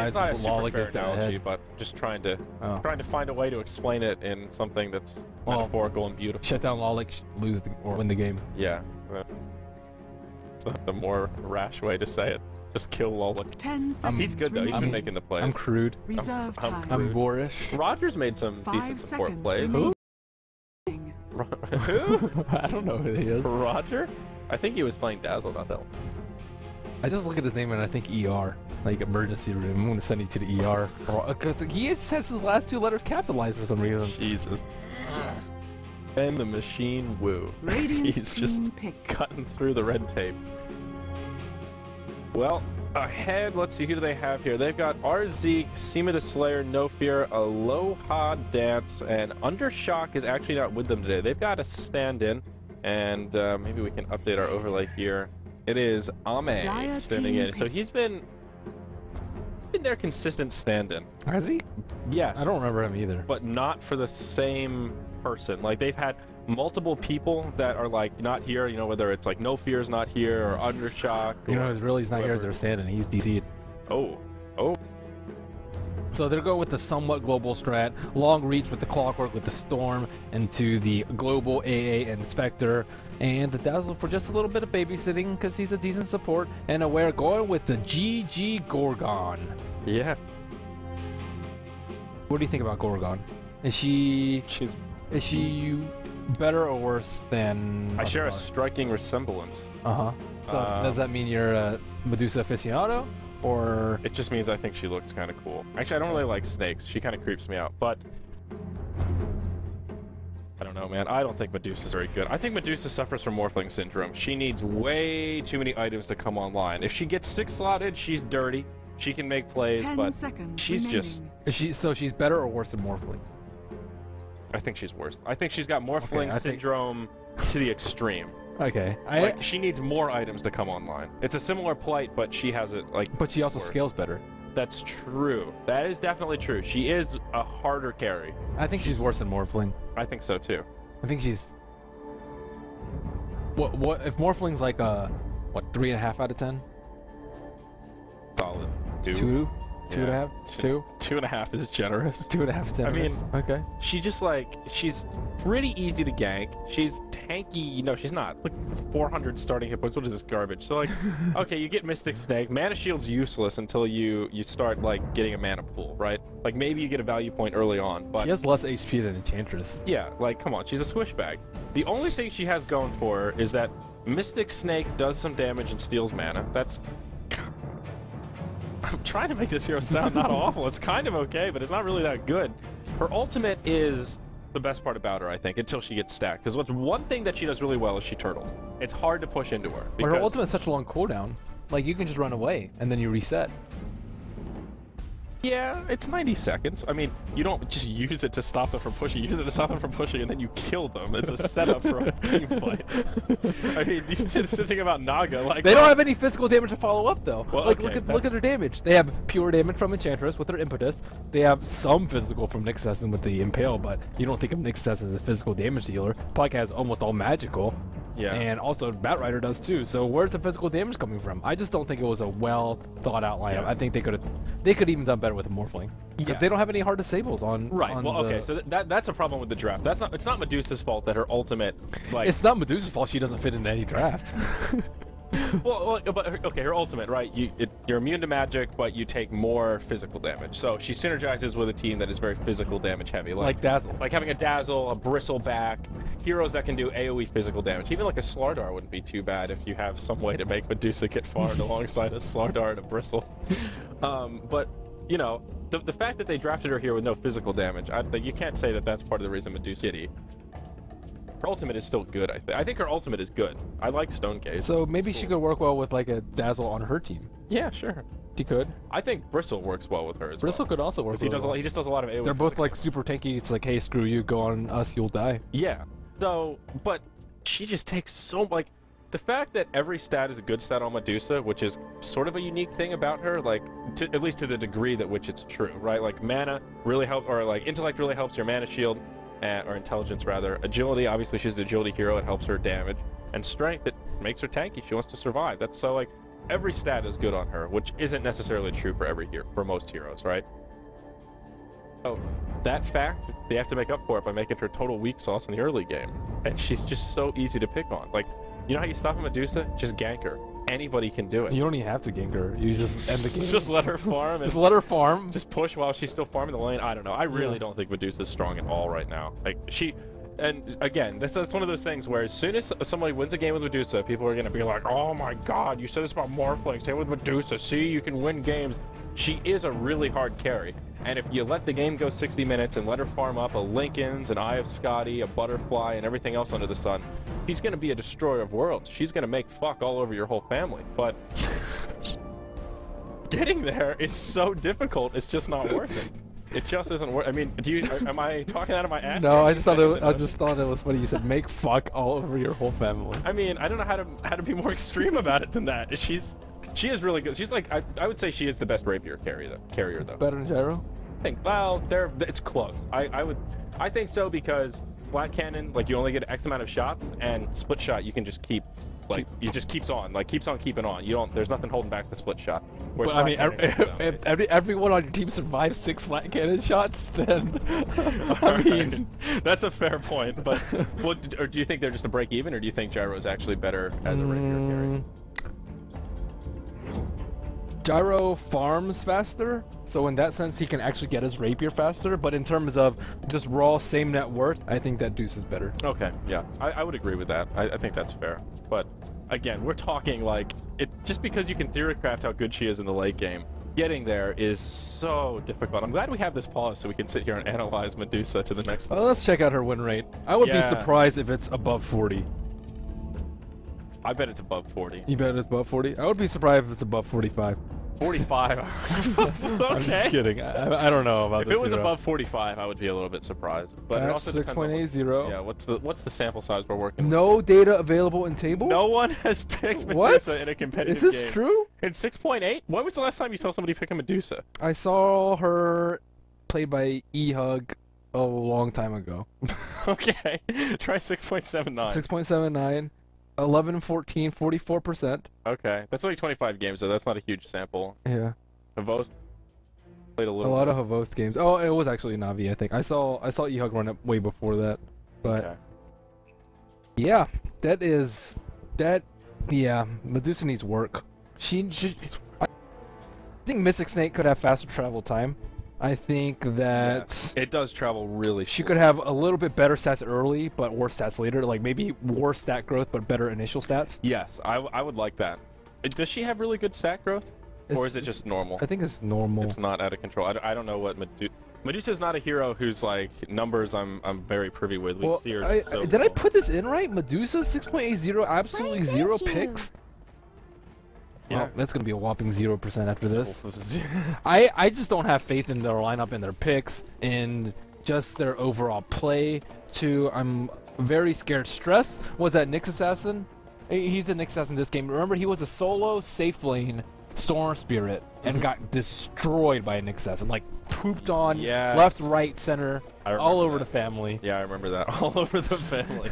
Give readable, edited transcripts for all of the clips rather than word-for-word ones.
It's not a super fair gets to analogy, ahead. but just trying to find a way to explain it in something that's metaphorical and beautiful. Shut down Lawlick, lose or win the game. Yeah. It's the more rash way to say it. Just kill Lawlick. 10 seconds. He's good though. He's been making the plays. I'm crude. Reserve time. I'm boorish. Rogers made some decent support plays. Who? Who? I don't know who he is. Roger? I think he was playing Dazzle, not that one. I just look at his name and I think ER, like emergency room. I'm gonna send you to the ER. Because he just has his last 2 letters capitalized for some reason. Jesus. And the machine woo. He's just cutting through the red tape. Well, ahead, let's see, who do they have here? They've got RZ, Seema the Slayer, No Fear, Aloha Dance, and Undershock is actually not with them today. They've got a stand-in, and maybe we can update our overlay here. It is Ame standing in. So he's been their consistent stand-in. Has he? Yes. I don't remember him either. But not for the same person. Like, they've had multiple people that are like not here, you know, whether it's like No Fear's not here or Undershock. You know, really, he's not here as they're standing. He's DC'd. Oh. So they're going with the somewhat global strat, long reach with the Clockwork, with the Storm, into the global AA and Spectre, and the Dazzle for just a little bit of babysitting because he's a decent support, and Aware going with the GG Gorgon. Yeah. What do you think about Gorgon? Is she better or worse than I share a striking resemblance. So does that mean you're a Medusa aficionado? Or it just means I think she looks kind of cool. Actually, I don't really like snakes. She kind of creeps me out, but I don't know, man. I don't think Medusa's very good. I think Medusa suffers from Morphling Syndrome. She needs way too many items to come online. If she gets 6 slotted, she's dirty. She can make plays, but she's just... So she's better or worse than Morphling? I think she's worse. I think she's got Morphling Syndrome to the extreme. Okay. Like, she needs more items to come online. It's a similar plight, but she has it, like... But she also scales better. That's true. That is definitely true. She is a harder carry. I think she's worse than Morphling. I think so, too. I think she's... What if Morphling's like a... What, 3.5 out of 10? Solid. 2? 2? 2.5? 2? 2.5 is generous. 2.5 is generous. I mean, okay. She just like, she's pretty easy to gank. She's tanky. No, she's not. Like 400 starting hit points. What is this garbage? So like, okay, you get Mystic Snake. Mana Shield's useless until you start like getting a mana pool, right? Like maybe you get a value point early on, but she has less HP than Enchantress. Yeah, like come on, she's a squish bag. The only thing she has going for her is that Mystic Snake does some damage and steals mana. That's... I'm trying to make this hero sound not awful. It's kind of okay, but it's not really that good. Her ultimate is the best part about her, I think, until she gets stacked. Because what's one thing that she does really well is she turtles. It's hard to push into her. But her ultimate is such a long cooldown. Like, you can just run away, and then you reset. Yeah, it's 90 seconds. I mean, you don't just use it to stop them from pushing. You use it to stop them from pushing, and then you kill them. It's a setup for a team fight. I mean, you said something about Naga. Like they don't have any physical damage to follow up, though. Well, like, okay, look at their damage. They have pure damage from Enchantress with their Impetus. They have some physical from Nyx with the Impale, but you don't think of Nyx as a physical damage dealer. Puck has almost all magical. Yeah. And also Batrider does too. So where's the physical damage coming from? I just don't think it was a well thought out lineup. Yes. I think they could even done better with a Morphling. Because they don't have any hard disables on. Right. On well, okay. So that's a problem with the draft. It's not Medusa's fault that her ultimate. Like, it's not Medusa's fault she doesn't fit into any draft. well, but okay, her ultimate, right? You're immune to magic, but you take more physical damage. So she synergizes with a team that is very physical damage heavy, like Dazzle. Like having a Dazzle, a Bristleback, heroes that can do AOE physical damage. Even like a SLTV wouldn't be too bad if you have some way to make Medusa get farmed alongside a SLTV and a Bristle. But you know, the fact that they drafted her here with no physical damage, you can't say that that's part of the reason Medusa City. Her ultimate is still good, I think her ultimate is good. I like Stone Gaze. So maybe she could work well with like a Dazzle on her team. Yeah, sure. She could. I think Bristle works well with her as Bristle could also work. He just does a lot of AoE. They're both like super tanky. It's like, hey, screw you, go on us, you'll die. Yeah. So, but she just takes so like the fact that every stat is a good stat on Medusa, which is sort of a unique thing about her, like at least to the degree that which it's true, right? Like mana really help, or like intellect really helps your mana shield. Or intelligence rather. Agility, obviously she's the agility hero, it helps her damage. And strength, it makes her tanky, she wants to survive. That's so like, every stat is good on her, which isn't necessarily true for for most heroes, right? So that fact, they have to make up for it by making her total weak sauce in the early game. And she's just so easy to pick on. Like, you know how you stop a Medusa? Just gank her. Anybody can do it. You don't even have to gank her. You just end the game. Just let her farm. Just let her farm. Just push while she's still farming the lane. I don't know. I really don't think Medusa's strong at all right now. Like, and again, that's one of those things where as soon as somebody wins a game with Medusa, people are going to be like, oh my god, you said this about Morphlink, same with Medusa, see, you can win games. She is a really hard carry, and if you let the game go 60 minutes and let her farm up a Lincoln's, an Eye of Scotty, a Butterfly, and everything else under the sun, she's going to be a destroyer of worlds. She's going to make fuck all over your whole family, but getting there is so difficult, it's just not worth it. It just isn't worth. I mean, am I talking out of my ass? No, I just thought it was funny. You said make fuck all over your whole family. I mean, I don't know how to be more extreme about it than that. She is really good. She's like, I would say she is the best rapier carrier though. Better than Gyro? I think, well, it's close. I think so, because flat cannon, like, you only get X amount of shots, and split shot you can just keep, like, it just keeps on keeping on. There's nothing holding back the split shot. But I mean, if everyone on your team survives 6 flat cannon shots, then I mean, that's a fair point. But or do you think they're just a break even, or do you think Gyro is actually better as a rapier carry? Gyro farms faster, so in that sense he can actually get his rapier faster, but in terms of just raw same net worth, I think that Deuce is better. Okay, yeah, I would agree with that. I think that's fair. But again, we're talking like, just because you can theorycraft how good she is in the late game, getting there is so difficult. I'm glad we have this pause so we can sit here and analyze Medusa to the next level. Let's check out her win rate. I would be surprised if it's above 40. I bet it's above 40. You bet it's above 40? I would be surprised if it's above 45. 45. Okay. I'm just kidding. I don't know about this. If it was above 45, I would be a little bit surprised. But it also depends on 6.80. Yeah, what's the sample size we're working with? No data available in table? No one has picked Medusa in a competitive game. Is this true? In 6.8? When was the last time you saw somebody pick a Medusa? I saw her played by E-Hug a long time ago. Okay. Try 6.79. 6.79. 11 and 14, 44%. Okay, that's only 25 games, though. That's not a huge sample. Yeah. Havost played a little. A lot of Havost games. Oh, it was actually Navi, I think. I saw E-Hug run it way before that. But okay. Yeah, yeah, Medusa needs work. I think Mystic Snake could have faster travel time. I think that it does travel really. She could have a little bit better stats early, but worse stats later. Like maybe worse stat growth, but better initial stats. Yes, I would like that. Does she have really good stat growth, or is it just normal? I think it's normal. It's not out of control. I don't know what Medusa is not a hero whose like numbers I'm very privy with. We see her did I put this in right? Medusa 6.80, absolutely 0 picks. Yeah. Well, that's gonna be a whopping 0% after this. I just don't have faith in their lineup and their picks, in just their overall play. I'm very scared. Stress was that Nyx Assassin. He's a Nyx Assassin this game. Remember, he was a solo safe lane Storm Spirit and got destroyed by a Nyx Assassin. Like pooped on left, right, center, all over the family. Yeah, I remember that. All over the family.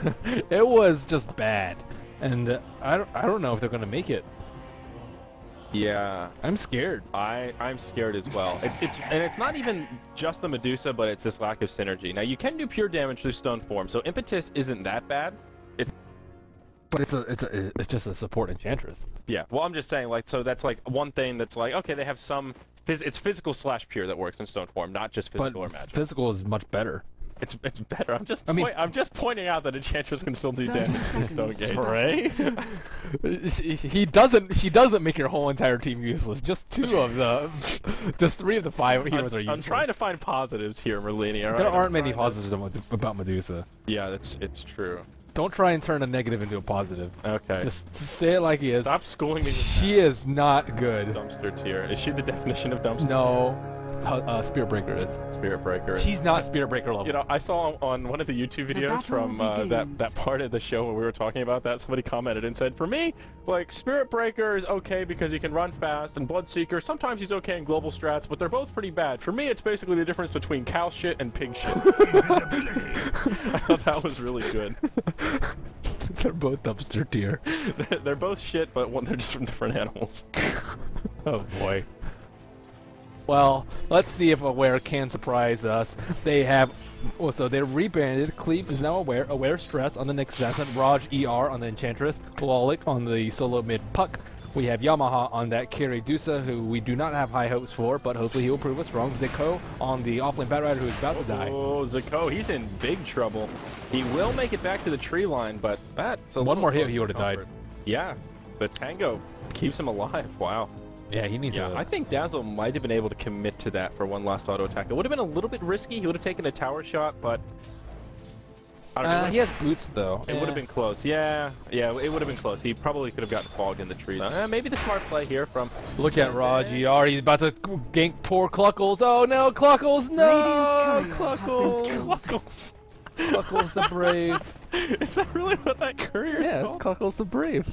It was just bad, and I don't know if they're gonna make it. Yeah, I'm scared. I'm scared as well. It's not even just the Medusa, but it's this lack of synergy. Now you can do pure damage through stone form, so impetus isn't that bad. But it's just a support enchantress. Yeah. Well, I'm just saying, like, so that's like one thing that's like, okay, they have some it's physical / pure that works in stone form, not just physical or magic. Physical is much better. It's better. I'm just pointing out that Enchantress can still do damage from Stone Gate. Right? She doesn't make your whole entire team useless. Just 3 of the 5 heroes are useless. I'm trying to find positives here, Merlini. Right? There aren't many positives about Medusa. Yeah, it's true. Don't try and turn a negative into a positive. Okay. Just say it like he is. Stop schooling me. She is not good. Dumpster tier. Is she the definition of dumpster tier? No. Spirit Breaker is. Spirit Breaker. She's not Spirit Breaker level. You know, I saw on one of the YouTube videos from that part of the show when we were talking about that, somebody commented and said, for me, like, Spirit Breaker is okay because he can run fast, and Bloodseeker, sometimes he's okay in global strats, but they're both pretty bad. For me, it's basically the difference between cow shit and pig shit. I thought that was really good. They're both dumpster tier. They're both shit, but they're just from different animals. Oh boy. Well, let's see if Aware can surprise us. They have, oh, so they're rebranded. Cleave is now Aware Stress on the next assassin, Raj ER on the Enchantress, Lolic on the solo mid Puck. We have Yamaha on that carry Dusa, who we do not have high hopes for, but hopefully he will prove us wrong. Ziko on the offlane Batrider, who is about to die. Oh, Ziko, he's in big trouble. He will make it back to the tree line, but that's a one more hit, close he would have to died. comfort. Yeah, the Tango keeps him alive. Wow. Yeah, he needs Yeah, a... I think Dazzle might have been able to commit to that for one last auto attack. It would have been a little bit risky. He would have taken a tower shot, but I don't know. he has boots though. It would have been close. Yeah, it would have been close. He probably could have gotten fogged in the trees. Maybe the smart play here from... Look at Raj ER. He's about to gank poor Cluckles. Oh no, Cluckles! No! Cluckles. Cluckles the Brave. Is that really what that courier's Yeah, called? it's Cluckles the Brave.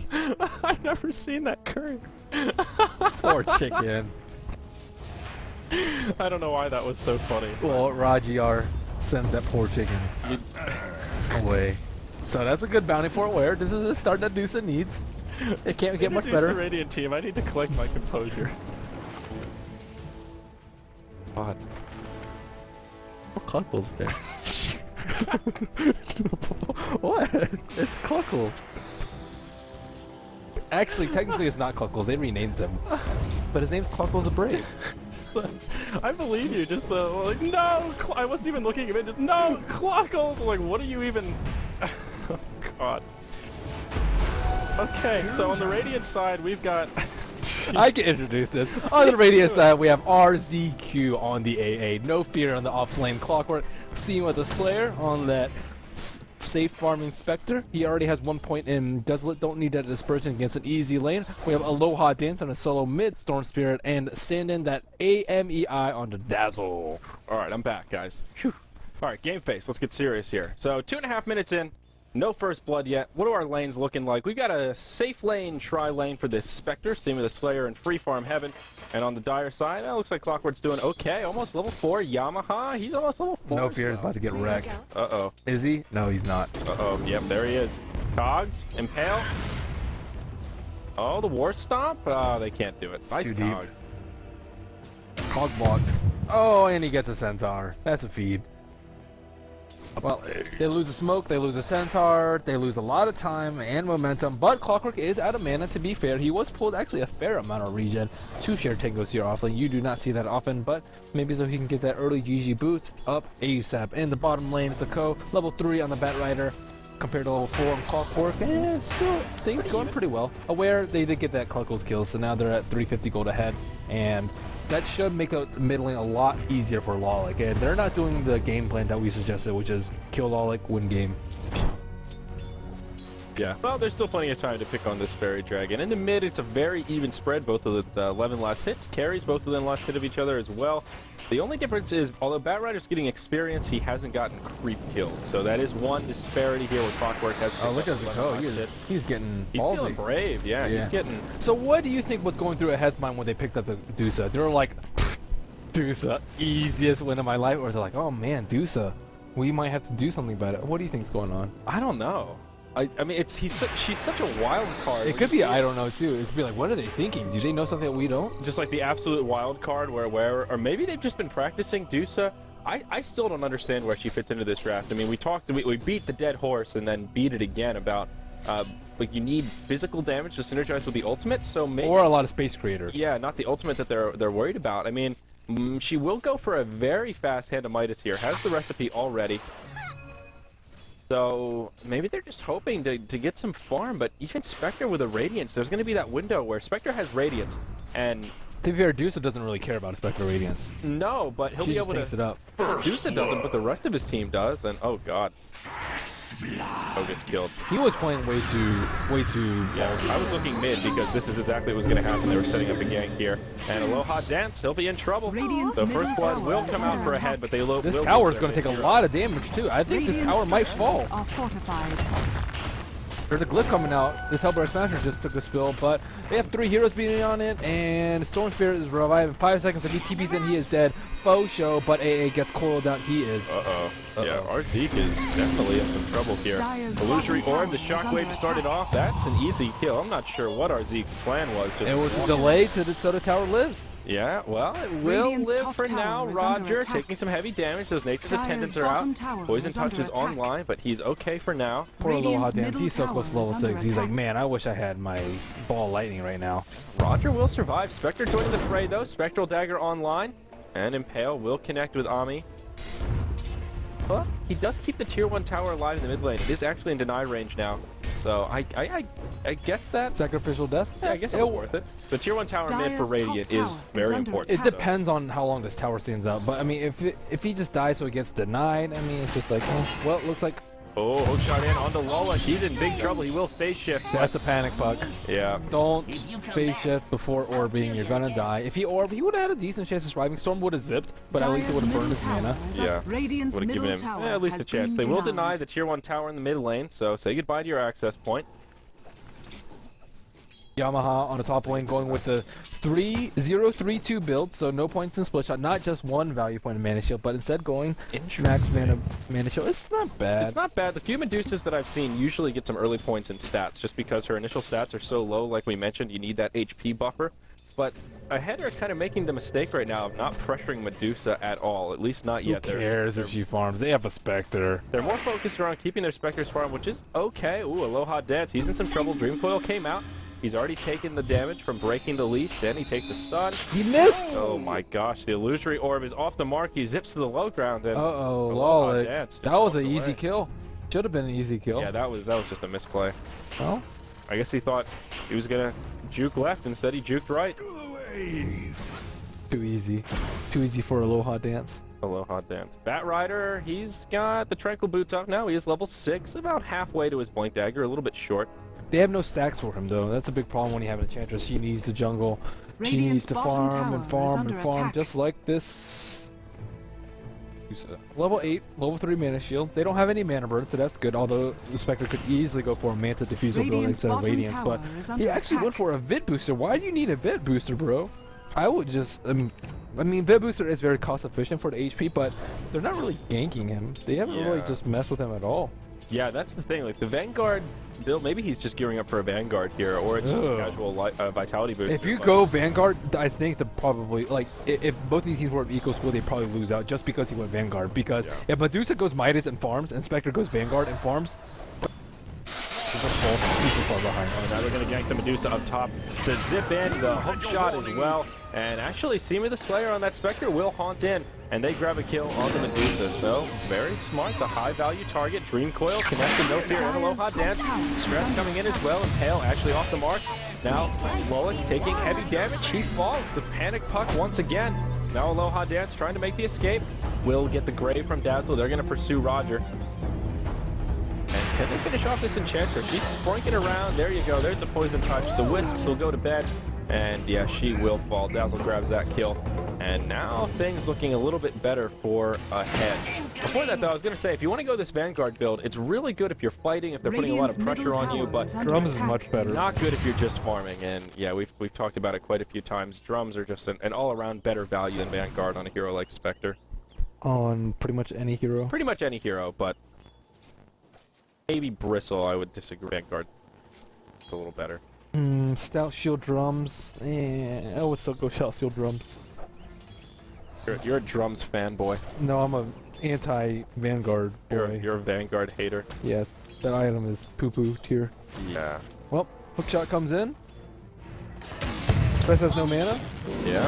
I've never seen that courier. Poor chicken. I don't know why that was so funny. Well, Raj ER sends that poor chicken away. So that's a good bounty for Aware. This is the start that Dusa needs. It can't get much better. The Radiant team. I need to collect my composure. God. Cluckles, man. What? It's Cluckles. Actually, technically it's not Cluckles. They renamed him. But his name's Cluckles the Brave. I believe you. Just the like, no. I wasn't even looking at it. Just no, Cluckles. Like, what are you even? Oh God. Okay, so on the Radiant side, we've got. I can introduce this. On the Radiant side, we have RZQ on the AA. No fear on the offlane Clockwork. Seen with the Slayer on that safe farming Spectre. He already has 1 point in Desolate. Don't need that dispersion against an easy lane. We have Aloha Dance on a solo mid Storm Spirit and send in that AMEI on the Dazzle. All right, I'm back, guys. Whew. All right, game face. Let's get serious here. So 2.5 minutes in. No first blood yet. What are our lanes looking like? We've got a safe lane, try lane for this Spectre, seen with the Slayer and Free Farm Heaven. And on the Dire side, that looks like Clockwork's doing okay. Almost level 4. Yamaha, he's almost level 4. No fear is about to get wrecked. Uh-oh. Is he? No, he's not. Uh-oh. Yep, there he is. Cogs, Impale. Oh, the War Stomp? Oh, they can't do it. Nice too deep. Cogs. Cog blocked. Oh, and he gets a Centaur. That's a feed. Well, they lose a smoke, they lose a centaur, they lose a lot of time and momentum, but Clockwork is out of mana, to be fair. He was pulled actually a fair amount of regen to share Tangos here offlane. You do not see that often, but maybe so he can get that early GG boots up ASAP. In the bottom lane, it's a Co. Level 3 on the Batrider compared to level 4 on Clockwork, and still things going pretty well. Aware, they did get that Cluckles kill, so now they're at 350 gold ahead, and that should make the mid lane a lot easier for Lolic, and they're not doing the game plan that we suggested, which is kill Lolic, win game. Yeah. Well, there's still plenty of time to pick on this Fairy Dragon. In the mid, it's a very even spread. Both of the 11 last hits carries both of them last hit of each other as well. The only difference is, although Batrider's getting experience, he hasn't gotten creep kills. So that is one disparity here where Clockwork has. Oh, look at Ziko. He's getting ballsy. He's feeling brave. Yeah, he's getting. So what do you think was going through a head's mind when they picked up the Dusa? They were like, Dusa, easiest win of my life, or they're like, oh man, Dusa, we might have to do something about it. What do you think's going on? I don't know. I mean, she's such a wild card. It could be I don't know too. It could be like, what are they thinking? Do they know something that we don't? Just like the absolute wild card, or maybe they've just been practicing Dusa. I still don't understand where she fits into this draft. I mean, we beat the dead horse and then beat it again about like you need physical damage to synergize with the ultimate. So maybe, or a lot of space creators. Yeah, not the ultimate that they're worried about. I mean, she will go for a very fast hand of Midas here. Has the recipe already. So maybe they're just hoping to get some farm, but even Spectre with a Radiance, there's going to be that window where Spectre has Radiance, and to be fair, Dusa doesn't really care about a Spectre Radiance. No, but he'll be able to. It up. Dusa doesn't, but the rest of his team does, and oh god. Oh, gets killed. He was playing way too. Yeah, I was looking mid because this is exactly what was going to happen. They were setting up a gank here, and Aloha Dance, he'll be in trouble. So first blood will come out for a head, but they will. This tower is going to take a lot of damage too. I think this tower might fall. There's a glyph coming out. This Hellbear Smasher just took the spill, but they have 3 heroes beating on it, and Storm Spirit is revived in 5 seconds. If he TP's in, he is dead. faux show, but AA gets coiled out. He is. Yeah, our Zeke is definitely in some trouble here. Illusory Orb, the Shockwave started off. That's an easy kill. I'm not sure what our Zeke's plan was. Just it was a delay to the Soda Tower lives. Yeah, well, it will live for now. Roger taking some heavy damage. Those Nature's Attendants are out. Poison Touch is online, but he's okay for now. Poor Aloha Dance. He's so close to level 6. He's like, man, I wish I had my ball lightning right now. Roger will survive. Spectre joining the fray, though. Spectral Dagger online. And Impale will connect with Ami. But he does keep the tier 1 tower alive in the mid lane. It is actually in deny range now. So I guess that sacrificial death? Yeah, I guess it's worth it. The tier 1 tower mid for Radiant is very important. It depends on how long this tower stands out. But I mean, if he just dies so it gets denied, I mean, it's just like, oh, well, it looks like. Oh, hookshot in onto Lola. He's in big trouble. He will phase shift. That's a panic puck. Yeah. Don't phase shift before orbing. You're gonna die. If he orbed, he would have had a decent chance of surviving. Storm would have zipped, but at least it would have burned his mana. Yeah. Would have given him at least a chance. They will deny the tier 1 tower in the mid lane, so say goodbye to your access point. Yamaha on the top lane going with the 3-0-3-2 build, so no points in split shot, not just one value point in mana shield, but instead going max mana shield. It's not bad. It's not bad. The few Medusas that I've seen usually get some early points in stats, just because her initial stats are so low, like we mentioned, you need that HP buffer. But Ahead are kind of making the mistake right now of not pressuring Medusa at all, at least not yet. Who cares if she farms? They have a Spectre. They're more focused around keeping their Spectres farm, which is okay. Ooh, Aloha Dance. He's in some trouble. Dream Coil came out. He's already taken the damage from breaking the leech. Then he takes the stun. He missed! Oh my gosh, the Illusory Orb is off the mark. He zips to the low ground. And uh-oh, lol. That was an easy kill. Should have been an easy kill. Yeah, that was just a misplay. Well, I guess he thought he was going to juke left. Instead, he juked right. Too easy. Too easy for Aloha Dance. Aloha Dance. Bat Rider, he's got the Tranquil Boots up now. He is level 6, about halfway to his Blink Dagger, a little bit short. They have no stacks for him, though. That's a big problem when you have an Enchantress. She needs the jungle. She needs to farm and farm and farm, just like this. Level 8, level 3 mana shield. They don't have any mana burn, so that's good. Although the Spectre could easily go for a Manta Diffusal build instead of Radiance, but he actually went for a Vit Booster. Why do you need a Vit Booster, bro? I would just, I mean, Vit Booster is very cost efficient for the HP, but they're not really ganking him. They haven't really just messed with him at all. Yeah, that's the thing. Like the Vanguard build, maybe he's just gearing up for a Vanguard here, or it's just a casual Vitality boost. If you go Vanguard, I think they're probably, like, if both these teams were at equal score, they'd probably lose out just because he went Vanguard. Because if Medusa goes Midas and farms, and Spectre goes Vanguard and farms, super far behind. Oh, now they're going to gank the Medusa up top. The zip in, the hook shot as well. And actually, Simi the Slayer on that Spectre will haunt in, and they grab a kill on the Medusa. So, very smart. The high-value target, Dream Coil, connected, no fear, and Aloha Dance. Stress coming in as well, and Pale actually off the mark. Now, Loic taking heavy damage. He falls. The Panic Puck once again. Now, Aloha Dance trying to make the escape. Will get the Grave from Dazzle. They're going to pursue Roger. And can they finish off this Enchantress? She's sprinking around. There you go. There's a Poison Touch. The Wisps will go to bed. And yeah, she will fall. Dazzle grabs that kill. And now things looking a little bit better for Ahead. Before that, though, I was going to say, if you want to go this Vanguard build, it's really good if you're fighting, if they're putting a lot of pressure on you, but Drums is much better. Not good if you're just farming. And yeah, we've talked about it quite a few times. Drums are just an all-around better value than Vanguard on a hero like Spectre. On pretty much any hero? Pretty much any hero, but maybe Bristle, I would disagree. Vanguard is a little better. Stout Shield Drums. I would still go Stout Shield Drums. You're a Drums fanboy. No, I'm a anti-Vanguard boy. You're a Vanguard hater. Yes, that item is poo-poo tier. Yeah. Well, hookshot comes in. Beth has no mana. Yeah.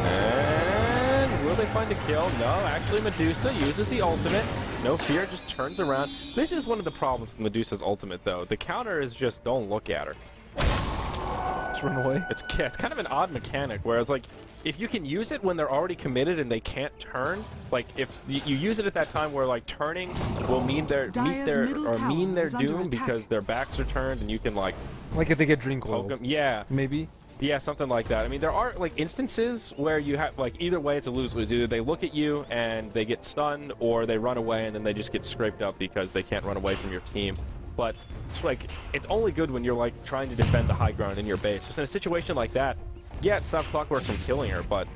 And will they find a kill? No, actually Medusa uses the ultimate. No fear, just turns around. This is one of the problems with Medusa's ultimate, though. The counter is just don't look at her. Just run away. It's kind of an odd mechanic, whereas like if you can use it when they're already committed and they can't turn, like if you use it at that time where like turning will mean their doom because their backs are turned and you can like if they get Dream Coiled. Yeah. Maybe. Yeah, something like that. I mean, there are like instances where you have like either way it's a lose-lose. Either they look at you and they get stunned, or they run away and then they just get scraped up because they can't run away from your team. But it's like it's only good when you're like trying to defend the high ground in your base. Just in a situation like that, yeah, it stopped Clockwork from killing her, but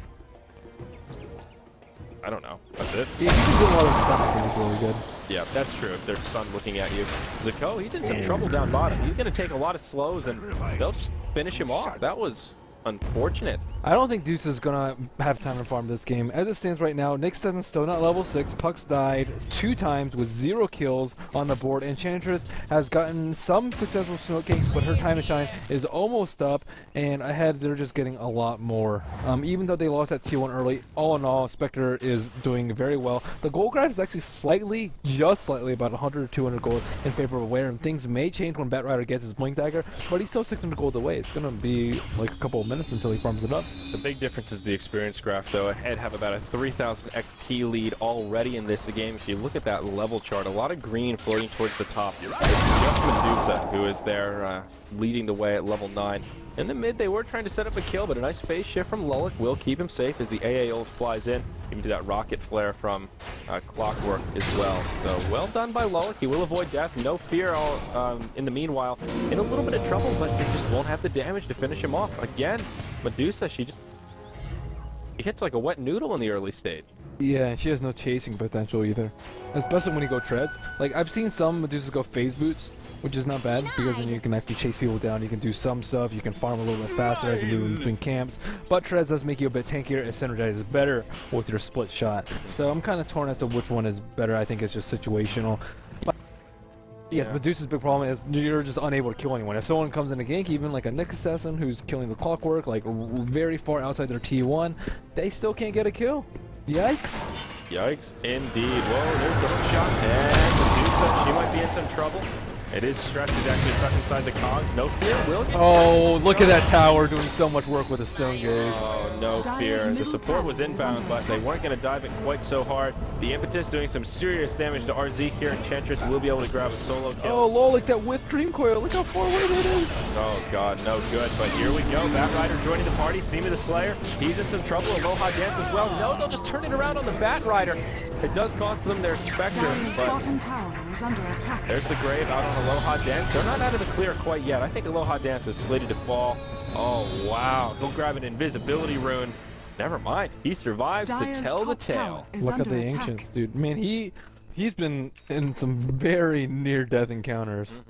I don't know. That's it. Yeah, you can do a lot of stuff. I think is really good. Yeah, that's true. If there's sun looking at you. Zako, he's in some trouble down bottom. He's going to take a lot of slows, and they'll just finish him off. That was unfortunate. I don't think Deuce is gonna have time to farm this game. As it stands right now, Nick Stetson's still not level 6. Puck's died 2 times with 0 kills on the board. Enchantress has gotten some successful smoke cakes, but her time to shine is almost up. And ahead, they're just getting a lot more. Even though they lost that T1 early, all in all, Spectre is doing very well. The gold graph is actually slightly, just slightly, about 100 or 200 gold in favor of Aware. And things may change when Batrider gets his Blink Dagger, but he's still 600 gold away. It's gonna be like a couple of minutes until he farms it up. The big difference is the experience graph, though. Ahead have about a 3,000 XP lead already in this game. If you look at that level chart, a lot of green floating towards the top. It's just Medusa who is there leading the way at level 9. In the mid, they were trying to set up a kill, but a nice phase shift from Lulic will keep him safe as the AA ult flies in, even to that rocket flare from Clockwork as well. So well done by Lulic. He will avoid death. No fear in the meanwhile. In a little bit of trouble, but they just won't have the damage to finish him off. Again, Medusa, she hits like a wet noodle in the early stage. Yeah, and she has no chasing potential either. Especially when you go treads. Like, I've seen some Medusas go phase boots, which is not bad, because then you can actually chase people down, you can do some stuff, you can farm a little bit faster as you move in between camps. But treads does make you a bit tankier, it synergizes better with your split shot. So I'm kind of torn as to which one is better. I think it's just situational. Yes, Medusa's big problem is you're just unable to kill anyone. If someone comes in a gank, even like a Nick Assassin who's killing the Clockwork, like very far outside their T1, they still can't get a kill. Yikes. Yikes, indeed. Whoa, there's the hook shot, and Medusa, she might be in some trouble. It is Stretch is actually stuck inside the cogs. No fear, will. Oh, look at that tower doing so much work with a stone gaze. Oh, no fear. The support was inbound, but they weren't going to dive it quite so hard. The impetus doing some serious damage to RZ here. Enchantress will be able to grab a solo kill. Oh, lol, like that whiff dream coil. Look how far away that is. Oh, God, no good. But here we go. Batrider joining the party. Simi the Slayer. He's in some trouble. Aloha Dance as well. No, they'll just turn it around on the Batrider. It does cost them their Spectre, but there's the Grave out on Aloha Dance. They're not out of the clear quite yet. I think Aloha Dance is slated to fall. Oh, wow. He'll grab an invisibility rune. Never mind. He survives to tell the tale. Look at the Ancients, dude. Man, he's been in some very near-death encounters.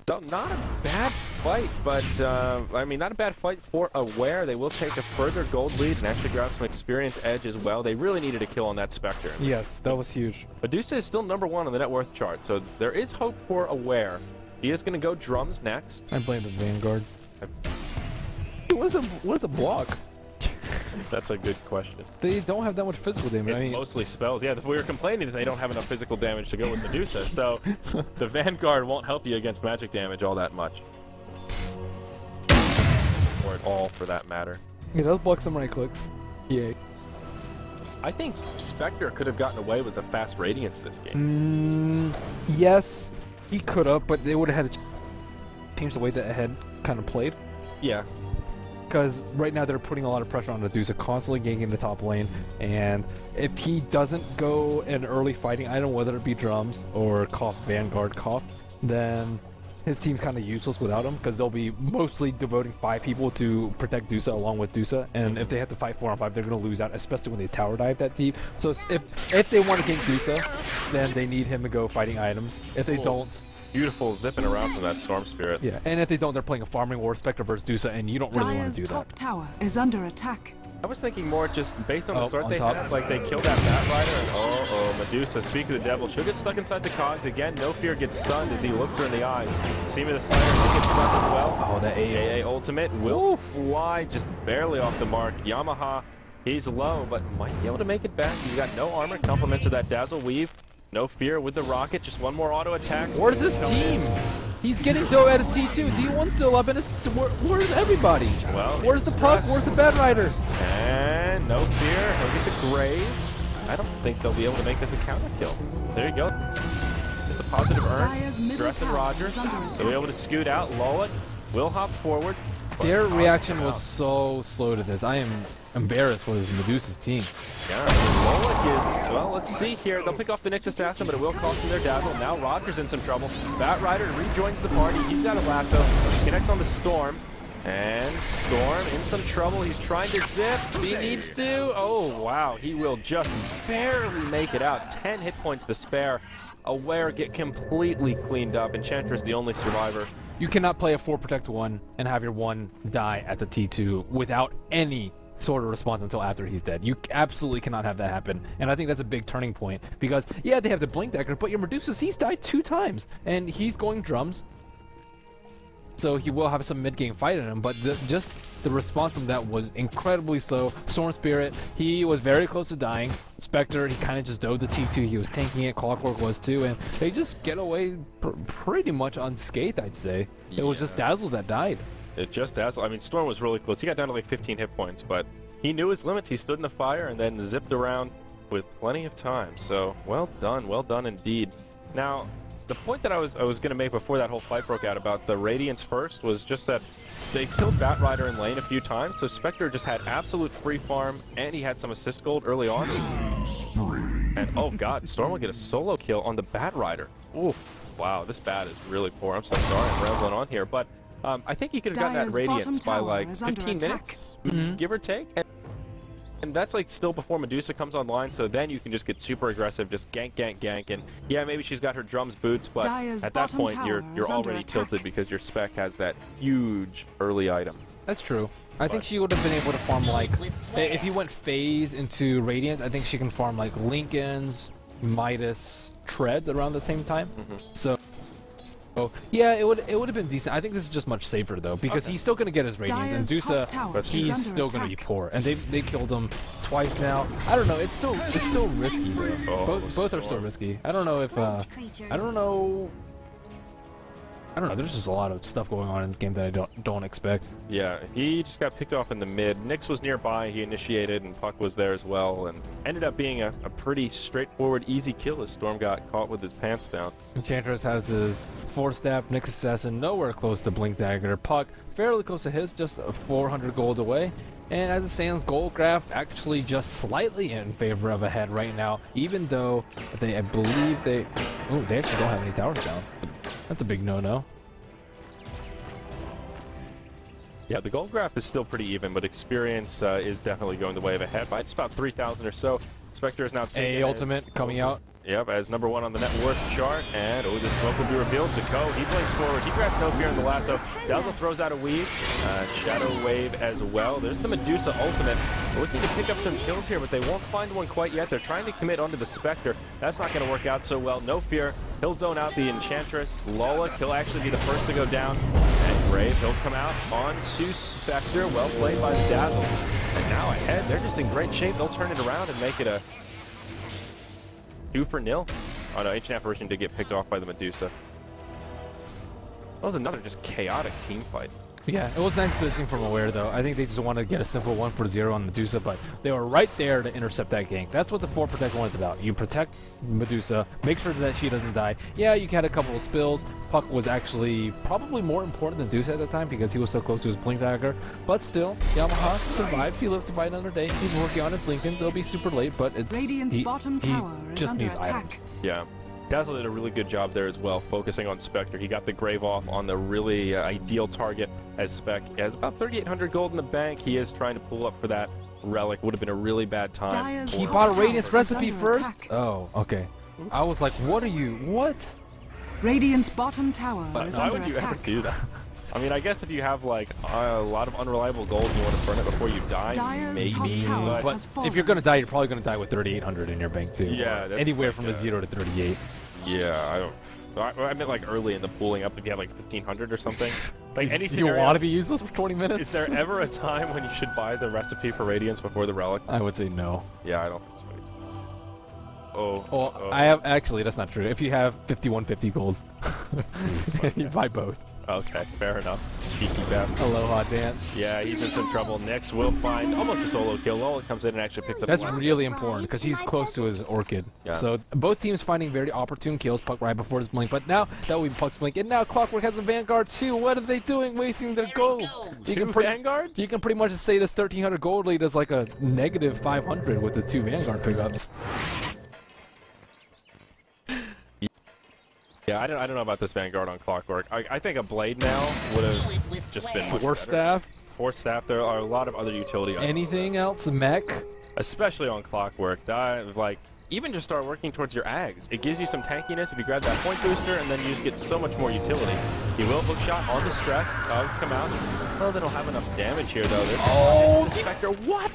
So not a bad fight, but I mean, not a bad fight for Aware. They will take a further gold lead and actually grab some experience edge as well. They really needed a kill on that Spectre. Yes, that was huge. Medusa is still #1 on the net worth chart, so there is hope for Aware. He is going to go drums next. I blame the Vanguard. What is a block? That's a good question. They don't have that much physical damage. It's mostly spells. Yeah, we were complaining that they don't have enough physical damage to go with Medusa, so the Vanguard won't help you against magic damage all that much. Or at all, for that matter. Yeah, they'll block some right clicks. Yay. I think Spectre could have gotten away with the fast Radiance this game. Yes, he could have, but they would have had to change the way that it had kind of played. Yeah. Because right now they're putting a lot of pressure on Medusa, constantly ganking the top lane, and if he doesn't go in early fighting, I don't know whether it be drums or Vanguard, then his team's kind of useless without him, because they'll be mostly devoting 5 people to protect Dusa along with Dusa, and if they have to fight 4 on 5, they're going to lose out, especially when they tower dive that deep. So if they want to gank Dusa, then they need him to go fighting items. If they don't... Beautiful zipping around from that Storm Spirit. Yeah, and if they don't, they're playing a farming war, Spectre versus Dusa, and you don't really want to do that. Top tower is under attack. I was thinking more just based on the start they had, like they killed that Batrider, and Medusa, speak of the devil, she'll get stuck inside the cogs again. No Fear gets stunned as he looks her in the eyes. Simi the Slayer gets stunned as well. Oh, that AA ultimate will fly just barely off the mark. Yamaha, he's low, but might be able to make it back. He's got no armor, compliments of that Dazzle Weave. No Fear with the rocket, just one more auto attack. Where's this team? He's getting though at a T2. D1 still up, and where's everybody? Well, where's the Puck? Where's the Batrider? And No Fear, he'll get the Grave. I don't think they'll be able to make this a counter kill. There you go. Just a positive earn. Stress and Rogers. They'll be able to scoot out. Lulic will hop forward. Their reaction was so slow to this. I am embarrassed with Medusa's team. Yeah, Lulic is, well, let's see here. They'll pick off the next assassin, but it will cost them their dazzle. Now Rogers in some trouble. Batrider rejoins the party. He's got a lasso. Connects on the Storm. And Storm in some trouble. He's trying to zip. He needs to. Oh, wow. He will just barely make it out. 10 hit points to spare. Aware get completely cleaned up. Enchantress the only survivor. You cannot play a 4 Protect 1 and have your 1 die at the T2 without any sort of response until after he's dead. You absolutely cannot have that happen. And I think that's a big turning point. Because, yeah, they have the Blink Dagger, but your Medusa's, he's died 2 times. And he's going drums. So he will have some mid-game fight in him, but just the response from that was incredibly slow. Storm Spirit, he was very close to dying. Spectre, he kind of just dove the T2. He was tanking it. Clockwork was too, and they just get away pretty much unscathed, I'd say. Yeah. It was just Dazzle that died. It just Dazzle. I mean, Storm was really close. He got down to like 15 hit points, but he knew his limits. He stood in the fire and then zipped around with plenty of time. So, well done indeed. Now, the point that I was going to make before that whole fight broke out about the Radiance first was just that they killed Batrider in lane a few times, so Spectre just had absolute free farm, and he had some assist gold early on. And oh god, Storm will get a solo kill on the Batrider. Oof, wow, this bat is really poor. I'm so sorry I'm rambling on here, but I think he could have gotten that Radiance by like 15 minutes, give or take. And that's like still before Medusa comes online, so then you can just get super aggressive, just gank, and yeah, maybe she's got her drums boots, but at that point you're already tilted because your spec has that huge early item. That's true. I think she would have been able to farm like, if you went phase into Radiance, I think she can farm like Lincolns, Midas, Treads around the same time. So yeah, it would have been decent. I think this is just much safer though, because he's still gonna get his Radiance, and Dusa, he's still gonna be poor, and they killed him twice now. I don't know. It's still risky though. Both are still risky. I don't know if I don't know. There's just a lot of stuff going on in this game that I don't expect. Yeah, he just got picked off in the mid. Nyx was nearby. He initiated, and Puck was there as well, and ended up being a pretty straightforward, easy kill as Storm got caught with his pants down. Enchantress has his 4-step, Nyx Assassin nowhere close to Blink Dagger. Puck fairly close to his, just 400 gold away. And as it stands, gold graph actually just slightly in favor of a head right now, even though I believe they actually don't have any towers down. That's a big no-no. Yeah, the gold graph is still pretty even, but experience is definitely going the way of a head by just about 3,000 or so. Spectre is now taking ultimate coming out. Yep, as number 1 on the net worth chart, and the smoke will be revealed to Ko. He plays forward, he grabs no fear in the lasso. Dazzle throws out a weave, Shadow Wave as well. There's the Medusa ultimate. They're looking to pick up some kills here, but they won't find one quite yet. They're trying to commit onto the Spectre. That's not going to work out so well. No fear. He'll zone out the Enchantress. Lola, he'll actually be the first to go down. And Brave, he'll come out onto Spectre. Well played by the Dazzle. And now ahead, they're just in great shape. They'll turn it around and make it a 2-0. Oh no, Ancient Apparition did get picked off by the Medusa. That was another just chaotic team fight. Yeah, it was nice positioning from Aware though. I think they just wanted to get a simple 1-for-0 on Medusa, but they were right there to intercept that gank. That's what the 4 Protect 1 is about. You protect Medusa, make sure that she doesn't die. Yeah, you had a couple of spills. Puck was actually probably more important than Dusa at the time because he was so close to his Blink Dagger. But still, Yamaha survived. He lives to fight another day. He's working on his Lincoln. It'll be super late, but it's Radiant's bottom tower just is under needs attack. items. Yeah. Dazzle did a really good job there as well, focusing on Spectre. He got the Grave off on the really ideal target as Spec has about 3,800 gold in the bank. He is trying to pull up for that relic. Would have been a really bad time. He bought a Radiance recipe first? Oh, okay. I was like, what? Radiant's bottom tower is why under would you attack. ever do that? I mean, I guess if you have like a lot of unreliable gold and you want to burn it before you die, Dyer's maybe. top tower But has fallen. If you're gonna die, you're probably gonna die with 3,800 in your bank too. Yeah, that's anywhere like from a 0 to 38. Yeah, I meant like early in the pooling up if you had like 1,500 or something. Like any scenario. You want to be useless for 20 minutes? Is there ever a time when you should buy the recipe for Radiance before the relic? I would say no. Yeah, I don't think so. Oh. I have actually. That's not true. If you have 5150 gold, you buy both. Okay, fair enough. Cheeky bastard. Aloha dance. Yeah, he's in some trouble. Nyx will find almost a solo kill. Lola comes in and actually picks up. That's the last. really important because he's close to his Orchid. Yeah. So both teams finding very opportune kills. Puck right before his blink, but now that will be Puck's blink, and now Clockwork has a Vanguard too. What are they doing? Wasting their gold. Two Vanguards? You can pretty much just say this 1,300 gold lead is like a negative 500 with the 2 Vanguard pickups. Yeah, I don't know about this Vanguard on Clockwork. I think a Blade Mail would have just been much Force better. staff. Force staff. There are a lot of other utility items. Anything else? Mech. Especially on Clockwork. Like, even just start working towards your Ags. It gives you some tankiness if you grab that point booster, and then you just get so much more utility. You will hook shot on the stress. Cogs come out. Oh, they don't have enough damage here, though. Oh, Spectre, what?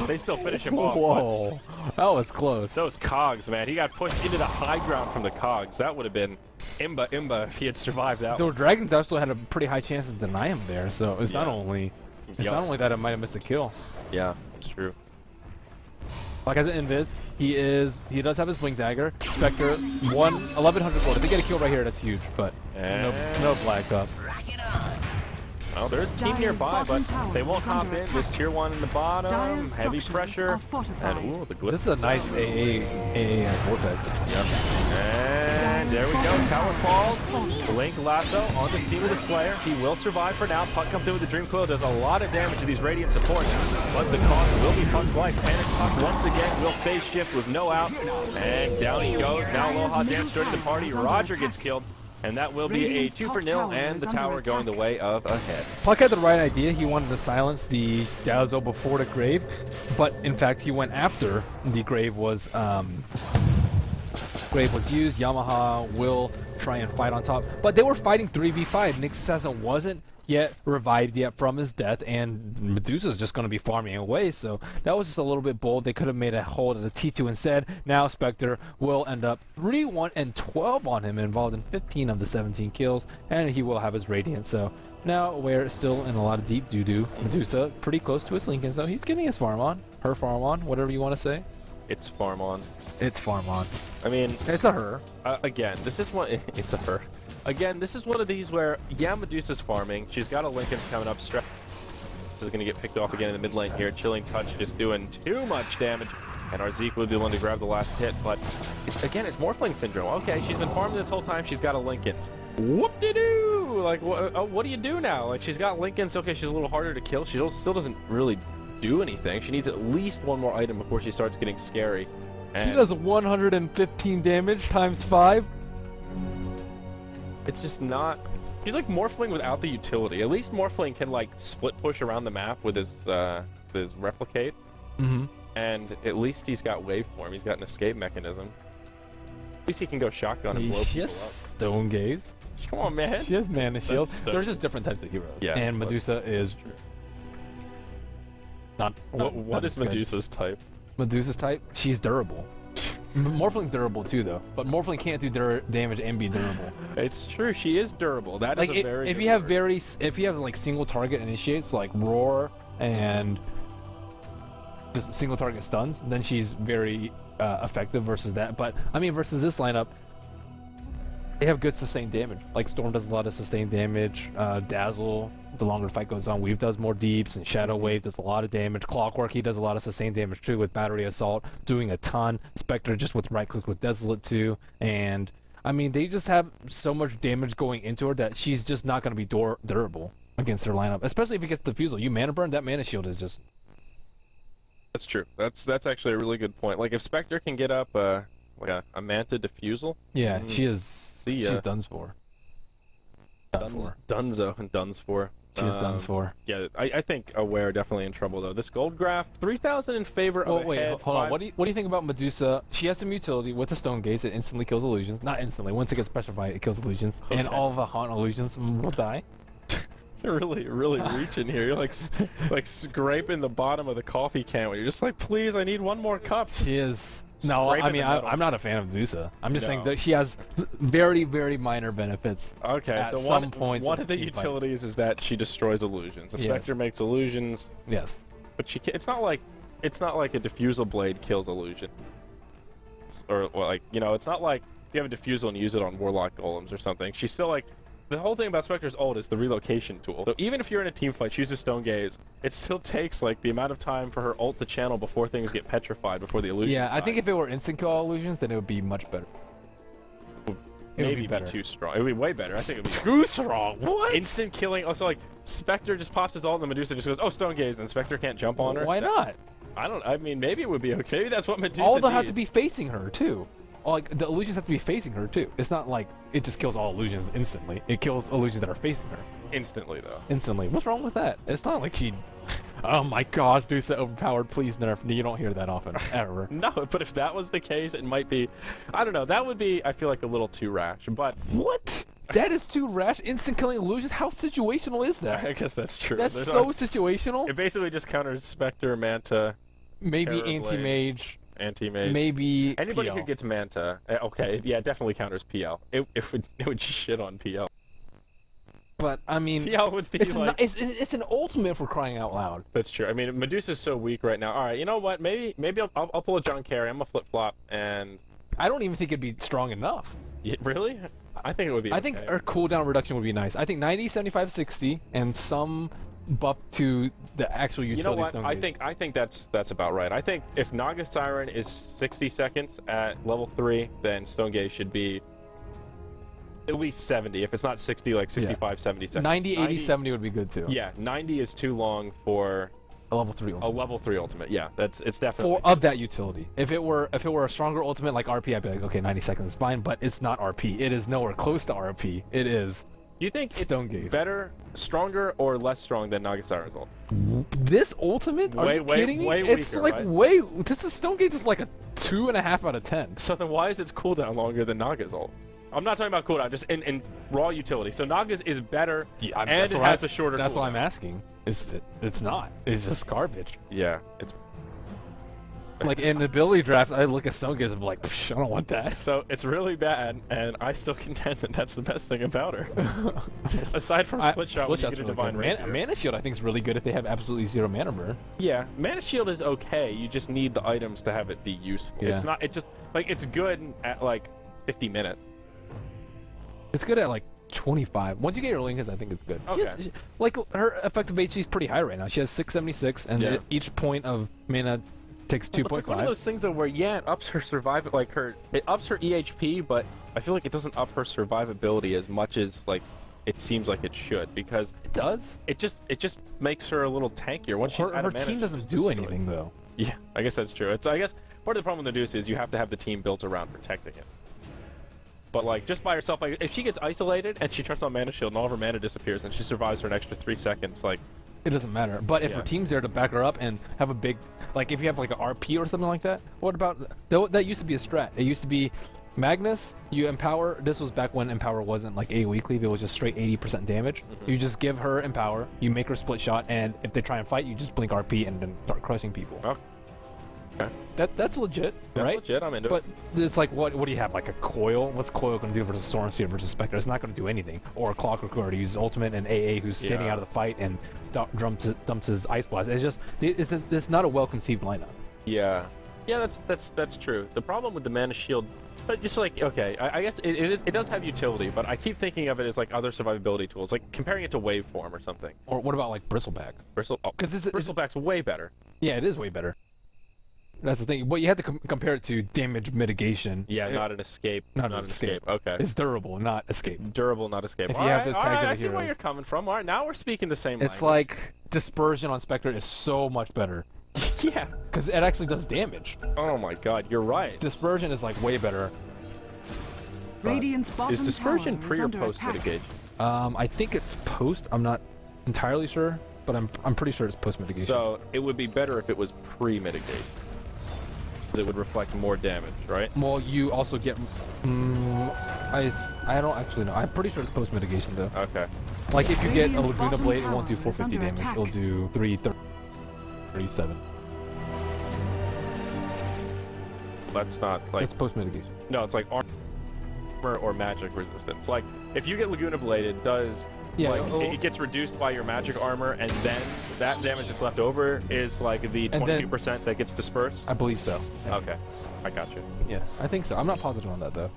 They still finish him off. Whoa, that was close. Those Cogs, man. He got pushed into the high ground from the Cogs. That would have been Imba if he had survived that The one. Dragons also had a pretty high chance to deny him there, so it's not only not only that it might have missed a kill. Yeah, it's true. Like as an invis, he does have his blink dagger. Spectre 1100 gold. If they get a kill right here, that's huge. But no flag up. Well, there's a team nearby, but they won't hop in. This tier 1 in the bottom, heavy pressure, and ooh, the glitch. This is a nice AA vortex. Yep. And there we go. Tower falls. Blink lasso onto Seam of the Slayer. He will survive for now. Puck comes in with the Dream Coil. Does a lot of damage to these Radiant supports, but the cost will be Puck's life. Panic Puck once again will phase shift with no out, and down he goes. Now Aloha Dance joins the party. Roger gets killed. And that will be a 2-0, and the tower going the way of ahead. Puck had the right idea. He wanted to silence the Dazzle before the Grave, but in fact he went after the Grave was used. Yamaha will try and fight on top, but they were fighting 3v5. Nick Sessa wasn't yet revived yet from his death, and Medusa's just going to be farming away, so that was just a little bit bold. They could have made a hold of the T2 instead. Now Spectre will end up 3-1 and 12 on him, involved in 15 of the 17 kills, and he will have his Radiant. So now we're still in a lot of deep doo-doo. Medusa pretty close to his Lincoln, so he's getting his farm on, her farm on, whatever you want to say. It's farm on. It's farm on. I mean, it's a her. Again, this is one. It's a her. Again, this is one of these where, yeah, Medusa's farming. She's got a Lincoln coming up. Stress is going to get picked off again in the mid lane here. Chilling Touch just doing too much damage. And our Zeke will be the one to grab the last hit. But, again, it's Morphling Syndrome. Okay, she's been farming this whole time. She's got a Lincoln. Whoop-de-doo! Like, what do you do now? Like, she's got Lincolns. Okay, she's a little harder to kill. She still doesn't really do anything. She needs at least one more item before she starts getting scary. And she does 115 damage times 5. It's just not. He's like Morphling without the utility. At least Morphling can like split push around the map with his replicate. And at least he's got waveform. He's got an escape mechanism. At least he can go shotgun and blow people up. Stone Gaze. Come on, man. She has Mana Shield. There's just different types of heroes. Yeah. And Medusa is not. What is Medusa's type? Medusa's type? She's durable. Morphling's durable too, though. But Morphling can't do damage and be durable. It's true. She is durable. That like is a very. If you have if you have like single target initiates like Roar and just single target stuns, then she's very effective versus that. But I mean, versus this lineup, they have good sustained damage. Like Storm does a lot of sustained damage. Dazzle, the longer the fight goes on, Weave does more deeps, and Shadow Wave does a lot of damage. Clockwork, he does a lot of sustained damage too with Battery Assault, doing a ton. Spectre just with right click with Desolate too, and I mean they just have so much damage going into her that she's just not going to be durable against their lineup, especially if he gets Diffusal. You mana burn, that Mana Shield is just. That's true. That's actually a really good point. Like if Spectre can get up like a Manta Diffusal. Yeah, she is. She's done for. Dunzo and Duns for. She is done for. Yeah, I think Aware definitely in trouble though. This gold graph, 3,000 in favor of wait, head, hold on. What do you think about Medusa? She has some utility with the Stone Gaze. It instantly kills illusions. Not instantly. Once it gets specified, it kills illusions, and all of the haunt illusions will die. You're really reaching here. You're like scraping the bottom of the coffee can when you're just like, please, I need one more cup. She is. No, I mean, I'm not a fan of Medusa. I'm just saying that she has very, very minor benefits. Okay, so one of the utilities is that she destroys illusions. The Spectre makes illusions. Yes. But it's not like a Diffusal Blade kills illusion. Or like, you know, it's not like you have a Diffusal and use it on Warlock Golems or something. She's still like. The whole thing about Spectre's ult is the relocation tool. So even if you're in a team fight, she uses Stone Gaze, it still takes like the amount of time for her ult to channel before things get petrified, before the illusions die. I think if it were instant kill illusions, then it would be much better. It would be too strong. It would be way better. I think it would be too strong. What? Instant killing. Also, like Spectre just pops his ult, and the Medusa just goes, "Oh, Stone Gaze," and Spectre can't jump on her. Why not? I mean, maybe it would be okay. Maybe that's what Medusa All they'll have needs. to be facing her too. like the illusions have to be facing her too. It's not like it just kills all illusions instantly. It kills illusions that are facing her. Instantly, though. Instantly. What's wrong with that? It's not like she... Oh my gosh, Dusa overpowered, please nerf. You don't hear that often, ever. No, but if that was the case, it might be... I don't know, that would be, I feel like, a little too rash, but... What? That is too rash? Instant killing illusions? How situational is that? I guess that's true. That's so situational? It basically just counters Spectre, Manta... Maybe Terrorblade, anti-mage. Anti-mage. Maybe Anybody PL. who gets Manta... Okay, yeah, it definitely counters PL. It would shit on PL. But, I mean... PL would be it's like... it's an ultimate for crying out loud. That's true. I mean, Medusa's so weak right now. All right, you know what? Maybe I'll pull a John Kerry. I'm a flip-flop, and... I don't even think it'd be strong enough. Yeah, really? I think it would be I think our cooldown reduction would be nice. I think 90, 75, 60, and some buff to the actual utility. You know what? Stone Gaze. I think that's about right. I think if Naga Siren is 60 seconds at level 3, then Stone Gaze should be at least 70. If it's not 60, like 65, 70 seconds. 90, 80, 70 would be good too. Yeah, 90 is too long for a level 3 ultimate. a level 3 ultimate. Yeah, it's definitely Of that utility. If it were a stronger ultimate like RP, I'd be like, okay, 90 seconds is fine, but it's not RP. It is nowhere close to RP. It is. Do you think Stone it's Gaze. better, stronger, or less strong than Naga Siren's ult? This ultimate? Are you kidding me? Way It's weaker, like right? this is Stone Gaze is like a 2.5 out of 10. So then why is its cooldown longer than Naga's ult? I'm not talking about cooldown, just in raw utility. So Naga's is better, and it has a shorter That's cooldown. what I'm asking. It's not. It's just garbage. Yeah, it's Like in ability draft, I look at Stone Gaze and be like, I don't want that. so it's really bad, and I still contend that that's the best thing about her. Aside from split shot, when you get a divine rapier. Mana Shield, I think, is really good if they have absolutely 0 mana burn. Yeah, Mana Shield is okay. You just need the items to have it be useful. Yeah. It's not. It just like it's good at like 50 minutes. It's good at like 25. Once you get your Lincolns, I think it's good. Okay. Like her effective HP is pretty high right now. She has 676, and Yeah. each point of mana takes 2.5. It's like one of those things though where it ups her it ups her EHP, but I feel like it doesn't up her survivability as much as like it seems like it should, because It does. it just makes her a little tankier. Once she's out Her of mana, team she's doesn't just do destroyed. anything though. Yeah, I guess that's true. I guess part of the problem with Medusa is you have to have the team built around protecting it. But like just by herself, like if she gets isolated and she turns on Mana Shield and all of her mana disappears and she survives for an extra 3 seconds, like It doesn't matter. But if Yeah. her team's there to back her up and have a big, like if you have like an RP or something like that, what about, that used to be a strat. It used to be Magnus, you empower, this was back when Empower wasn't like AoE Cleave, it was just straight 80% damage. You just give her Empower, you make her split shot, and if they try and fight, you just blink RP and then start crushing people. okay. That's legit, That's right? legit, I'm into But it. it's like, what do you have, like a Coil? What's Coil going to do versus Soren Spear versus Spectre? It's not going to do anything. Or a Clockwork who already uses Ultimate, and AA who's standing Yeah. out of the fight and dumps his Ice Blast. It's just, it's not a well-conceived lineup. Yeah. Yeah, that's true. The problem with the Mana Shield, but just like, okay, I guess it does have utility, but I keep thinking of it as like other survivability tools, like comparing it to Waveform or something. Or what about like Bristleback? Bristleback's way better. Yeah, it is way better. That's the thing. But you have to compare it to damage mitigation. Yeah, not an escape. Not an escape. Okay. It's durable, not escape. Durable, not escape. If you have those tags I as see where heroes. you're coming from. All right, now we're speaking the same It's language. like Dispersion on Spectre is so much better. Yeah. Because it actually does damage. Oh my god, you're right. Dispersion is like way better. Radiant's Is bottom dispersion tower pre is or under post attack. mitigation? I think it's post. I'm not entirely sure, but I'm pretty sure it's post mitigation. So it would be better if it was pre-mitigate. It would reflect more damage, right? Well, you also get. I don't actually know. I'm pretty sure it's post mitigation though. Okay. Like if you get a Radiant's Laguna bottom Blade, it won't do tower is 450 under damage. attack. It'll do 337. That's not like That's post mitigation. no, it's like armor or magic resistance. Like if you get Laguna Blade, it does Yeah, like it'll- it gets reduced by your magic armor, and then that damage that's left over is like the And then- 22% that gets dispersed. I believe so. Okay, I got you. Yeah, I think so. I'm not positive on that though.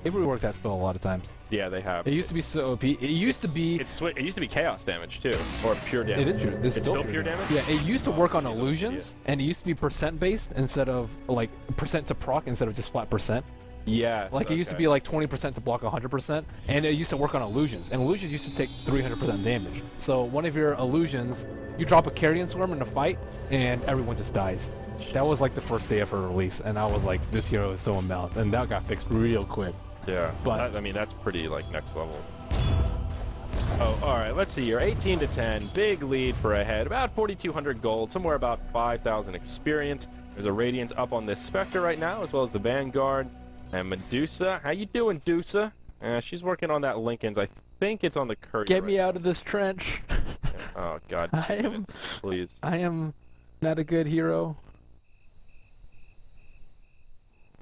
They've reworked that spell a lot of times. Yeah, they have. It used to be so OP. It used to be. It used to be chaos damage too, or pure damage. It is pure. It's still pure damage. Yeah, it used to work on geez, illusions, and it used to be percent based instead of like percent to proc instead of just flat percent. Yes. Like, it used to be like 20% to block 100%, and it used to work on illusions. And illusions used to take 300% damage. So one of your illusions, you drop a Carrion Swarm in a fight, and everyone just dies. That was like the first day of her release, and I was like, this hero is so unbalanced, and that got fixed real quick. Yeah, but I mean, that's pretty like next level. Oh, all right, let's see here. 18 to 10, big lead for Ahead. About 4,200 gold, somewhere about 5,000 experience. There's a Radiance up on this Spectre right now, as well as the Vanguard. And Medusa, how you doing, Dusa? She's working on that Lincoln's. I think it's on the Courier. Get me out of this trench. Oh, God. Please. I am not a good hero.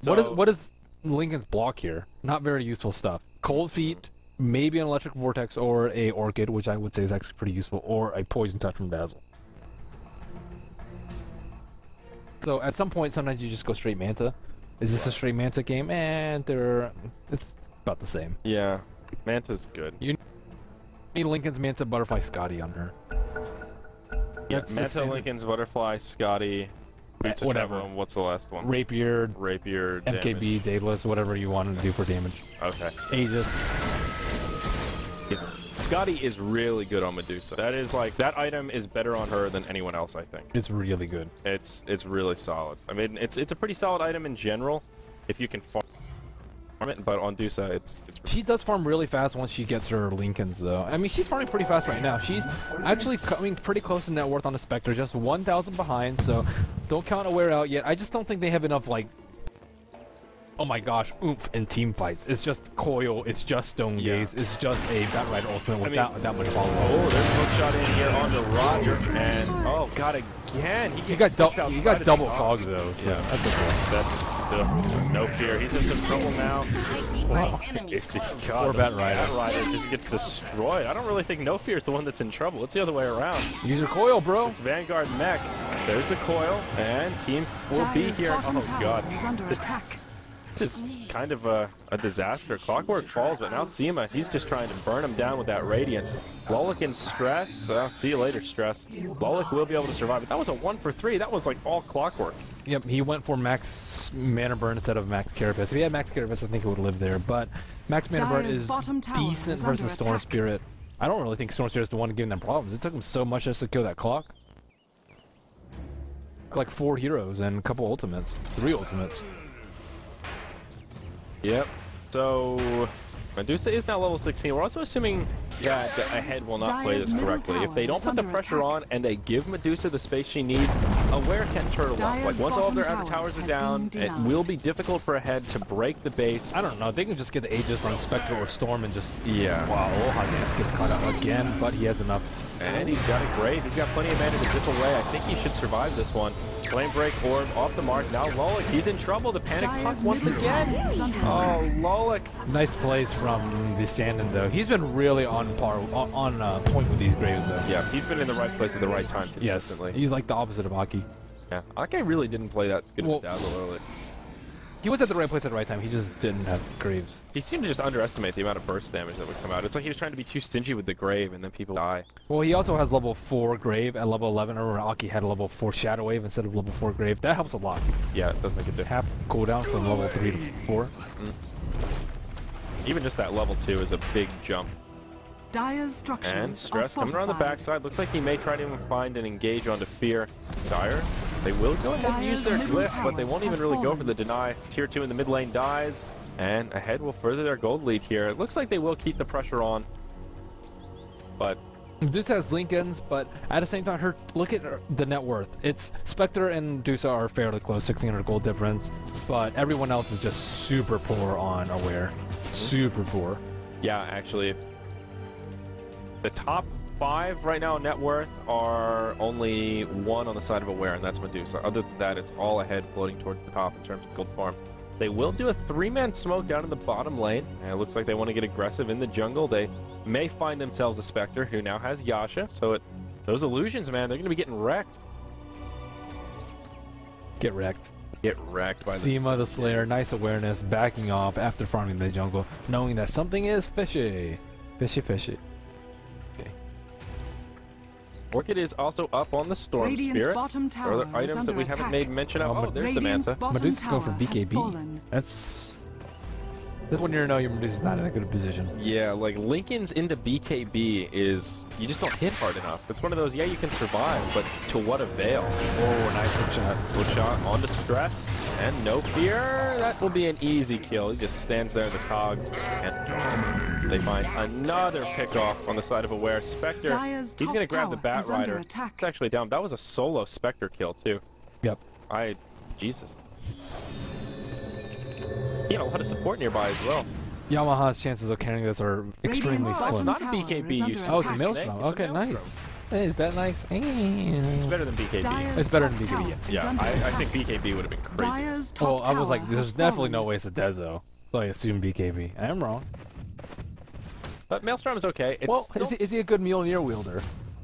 So, What is Lincoln's block here? Not very useful stuff. Cold Feet, maybe an Electric Vortex or a Orchid, which I would say is actually pretty useful, or a Poison Touch from Dazzle. So at some point, sometimes you just go straight Manta. Is this a straight Manta game? And it's about the same. Yeah, Manta's good. You need Lincoln's Manta, Butterfly, Scotty on her. Yeah, Manta, Lincoln's Butterfly, Scotty, whatever. What's the last one? Rapier, damage. MKB, Daedalus, whatever you want to do for damage. Okay. Aegis. Yeah. Scotty is really good on Medusa. That is like, that item is better on her than anyone else, I think. It's really good. It's really solid. I mean, it's a pretty solid item in general if you can farm it, but on Dusa, it's She does farm really fast once she gets her Lincolns, though. I mean, she's farming pretty fast right now. She's actually coming pretty close to net worth on the Spectre, just 1,000 behind, so don't count Aware out yet. I just don't think they have enough, like, oh my gosh, oomph in team fights. It's just Coil, it's just Stone Gaze, it's just a Batrider Ultimate without that much follow-up. Oh, there's a hook shot in here onto Roger, and oh god, again, he got double cogs though, so yeah, that's okay. That's no fear. He's in some trouble now. Wow. Poor Batrider just gets destroyed. I don't really think No Fear is the one that's in trouble. It's the other way around. Use your Coil, bro. This Vanguard mech. There's the Coil, and Team will be here. Oh god. This is kind of a disaster. Clockwork falls, but now Seema, he's just trying to burn him down with that Radiance. Lolic in Stress. See you later, Stress. Lolic will be able to survive, but that was a 1 for 3. That was like all Clockwork. Yep, he went for max mana burn instead of max Carapace. If he had max Carapace, I think he would have lived there, but max mana burn is decent versus Storm Spirit. I don't really think Storm Spirit is the one giving them problems. It took him so much just to kill that clock. Like 4 heroes and a couple ultimates. 3 ultimates. Yep. So Medusa is now level 16. We're also assuming that Ahead will not play this correctly. If they don't put the pressure on and they give Medusa the space she needs, Aware can turtle up. Like once all of their other towers are down, it will be difficult for Ahead to break the base. I don't know. They can just get the Aegis from Spectre or Storm and just wow. Hades gets caught up again, but he has enough. And he's got it great. He's got plenty of mana to zip away. I think he should survive this one. Flame Break Orb off the mark. Now Lolic, he's in trouble. The Panic Puck once again. Oh, Lolic. Nice plays from the Sandin, though. He's been really on par, on point with these Graves, though. Yeah, he's been in the right place at the right time consistently. Yes, he's like the opposite of Aki. Yeah, Aki really didn't play that good with Dazzle early. He was at the right place at the right time. He just didn't have Graves. He seemed to just underestimate the amount of burst damage that would come out. It's like he was trying to be too stingy with the Grave, and then people die. Well, he also has level 4 Grave at level 11, or Aki had a level 4 Shadow Wave instead of level 4 Grave. That helps a lot. Yeah, it does make a difference. Half cooldown from level 3 to 4. Even just that level 2 is a big jump. Dire's structures and Stress coming around the backside. Looks like he may try to find and engage onto Fear. Dire, they will go ahead and use their Glyph, but they won't even really go for the deny. Tier 2 in the mid lane dies, and Ahead will further their gold lead here. It looks like they will keep the pressure on, but Medusa has Lincolns, but at the same time, look at the net worth. It's Spectre and Medusa are fairly close, 1,600 gold difference, but everyone else is just super poor on Aware. Super poor. Yeah, actually, the top 5 right now in net worth are only 1 on the side of Aware, and that's Medusa. Other than that, it's all Ahead floating towards the top in terms of gold farm. They will do a 3-man smoke down in the bottom lane, and it looks like they want to get aggressive in the jungle. They may find themselves a Spectre who now has Yasha, so those illusions, man, they're going to be getting wrecked. Get wrecked. Get wrecked by Seema the Slayer, nice awareness, backing off after farming the jungle, knowing that something is fishy. Fishy, fishy. Orchid is also up on the Storm Spirit. Are there items that we haven't made mention of? Oh, there's the Manta. Medusa's going for BKB. That's This one you know your Medusa's not in a good position. Yeah, like Lincoln's into BKB is you just don't hit hard enough. It's one of those, yeah, you can survive, but to what avail? Oh, nice hook shot. Hook shot onto stress and no fear. That will be an easy kill. He just stands there in the cogs and they find another pickoff on the side of Aware. Spectre, Dire's he's gonna grab the top Bat tower is under Rider. attack. It's actually down. That was a solo Spectre kill too. Yep. Jesus. He had a lot of support nearby as well. Yamaha's chances of carrying this are extremely Radiant's It's slim. not a tower BKB is you under see. Oh, it's a attack. Maelstrom. It's a Okay, Maelstrom. nice. Hey, is that nice? It's better than BKB. Dire's It's better than top BKB, tower yes. is Yeah, under I attack. think BKB would have been crazy. Dire's top Well, I was like, tower there's has definitely no fallen. waste of Dezo. So I assume BKB. I am wrong. But Maelstrom is okay. It's Well, still, is he a good Mjolnir wielder?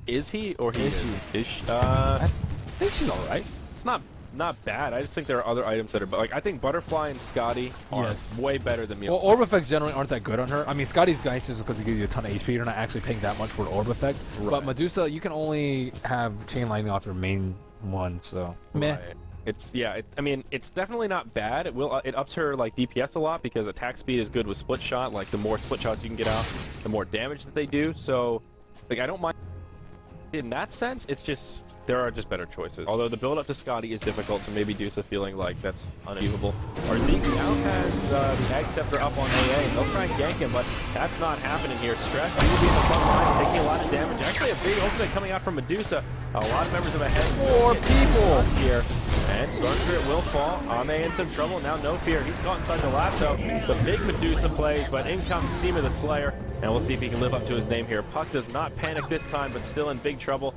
is he or he Is is? Is she? I think she's alright. It's not bad. I just think there are other items that are like I think Butterfly and Scotty are Yes. way better than me. Well, orb effects generally aren't that good on her. I mean, Scotty's nice just because he gives you a ton of HP. You're not actually paying that much for an orb effect. But Right. Medusa, you can only have chain lightning off your main one, so meh. Right. It's I mean, it's definitely not bad. It ups her like DPS a lot because attack speed is good with split shot. Like the more split shots you can get out, the more damage that they do. So, like I don't mind in that sense. It's just there are just better choices. Although the build up to Scotty is difficult, so maybe Dusa feeling like that's unachievable. Or Zeke now has the Ag Scepter up on AA. They'll try and gank him, but that's not happening here. Stress, he will be in the front lines, taking a lot of damage. Actually, a big ultimate coming out from Medusa. A lot of members of the head. More people here. And Storm Spirit will fall. Ame in some trouble. Now no fear. He's caught inside the lasso. The big Medusa plays, but in comes Seema the Slayer. And we'll see if he can live up to his name here. Puck does not panic this time, but still in big trouble.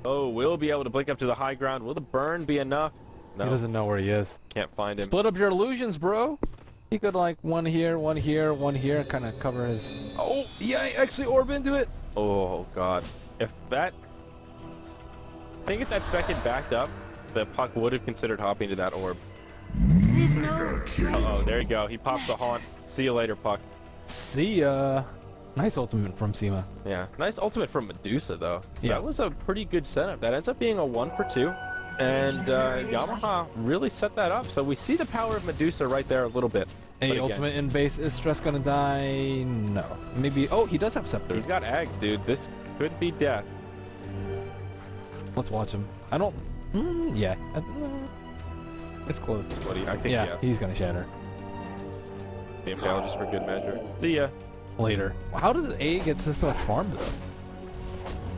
Oh, will be able to blink up to the high ground. Will the burn be enough? No, He doesn't know where he is. can't find him. Split up your illusions, bro. He could like one here, one here, one here, kind of cover his. Oh, yeah, he actually orb into it. Oh, God. If that... I think if that spec had backed up, the Puck would have considered hopping to that orb. There's no Uh-oh, there you go. He pops the haunt. See you later, Puck. See ya. Nice ultimate from Seema. Yeah, nice ultimate from Medusa, though. Yeah. That was a pretty good setup. That ends up being a 1 for 2. And Yamaha really set that up. So we see the power of Medusa right there a little bit. But Any again, ultimate in base? Is Stress gonna die? No. Maybe. Oh, he does have Scepter. He's got Ags, dude. This could be death. Let's watch him. I don't. Yeah. It's close. What do you, I think Yeah, yes. he's gonna shatter Impale just for good measure. See ya. later. How does A get so much farm though?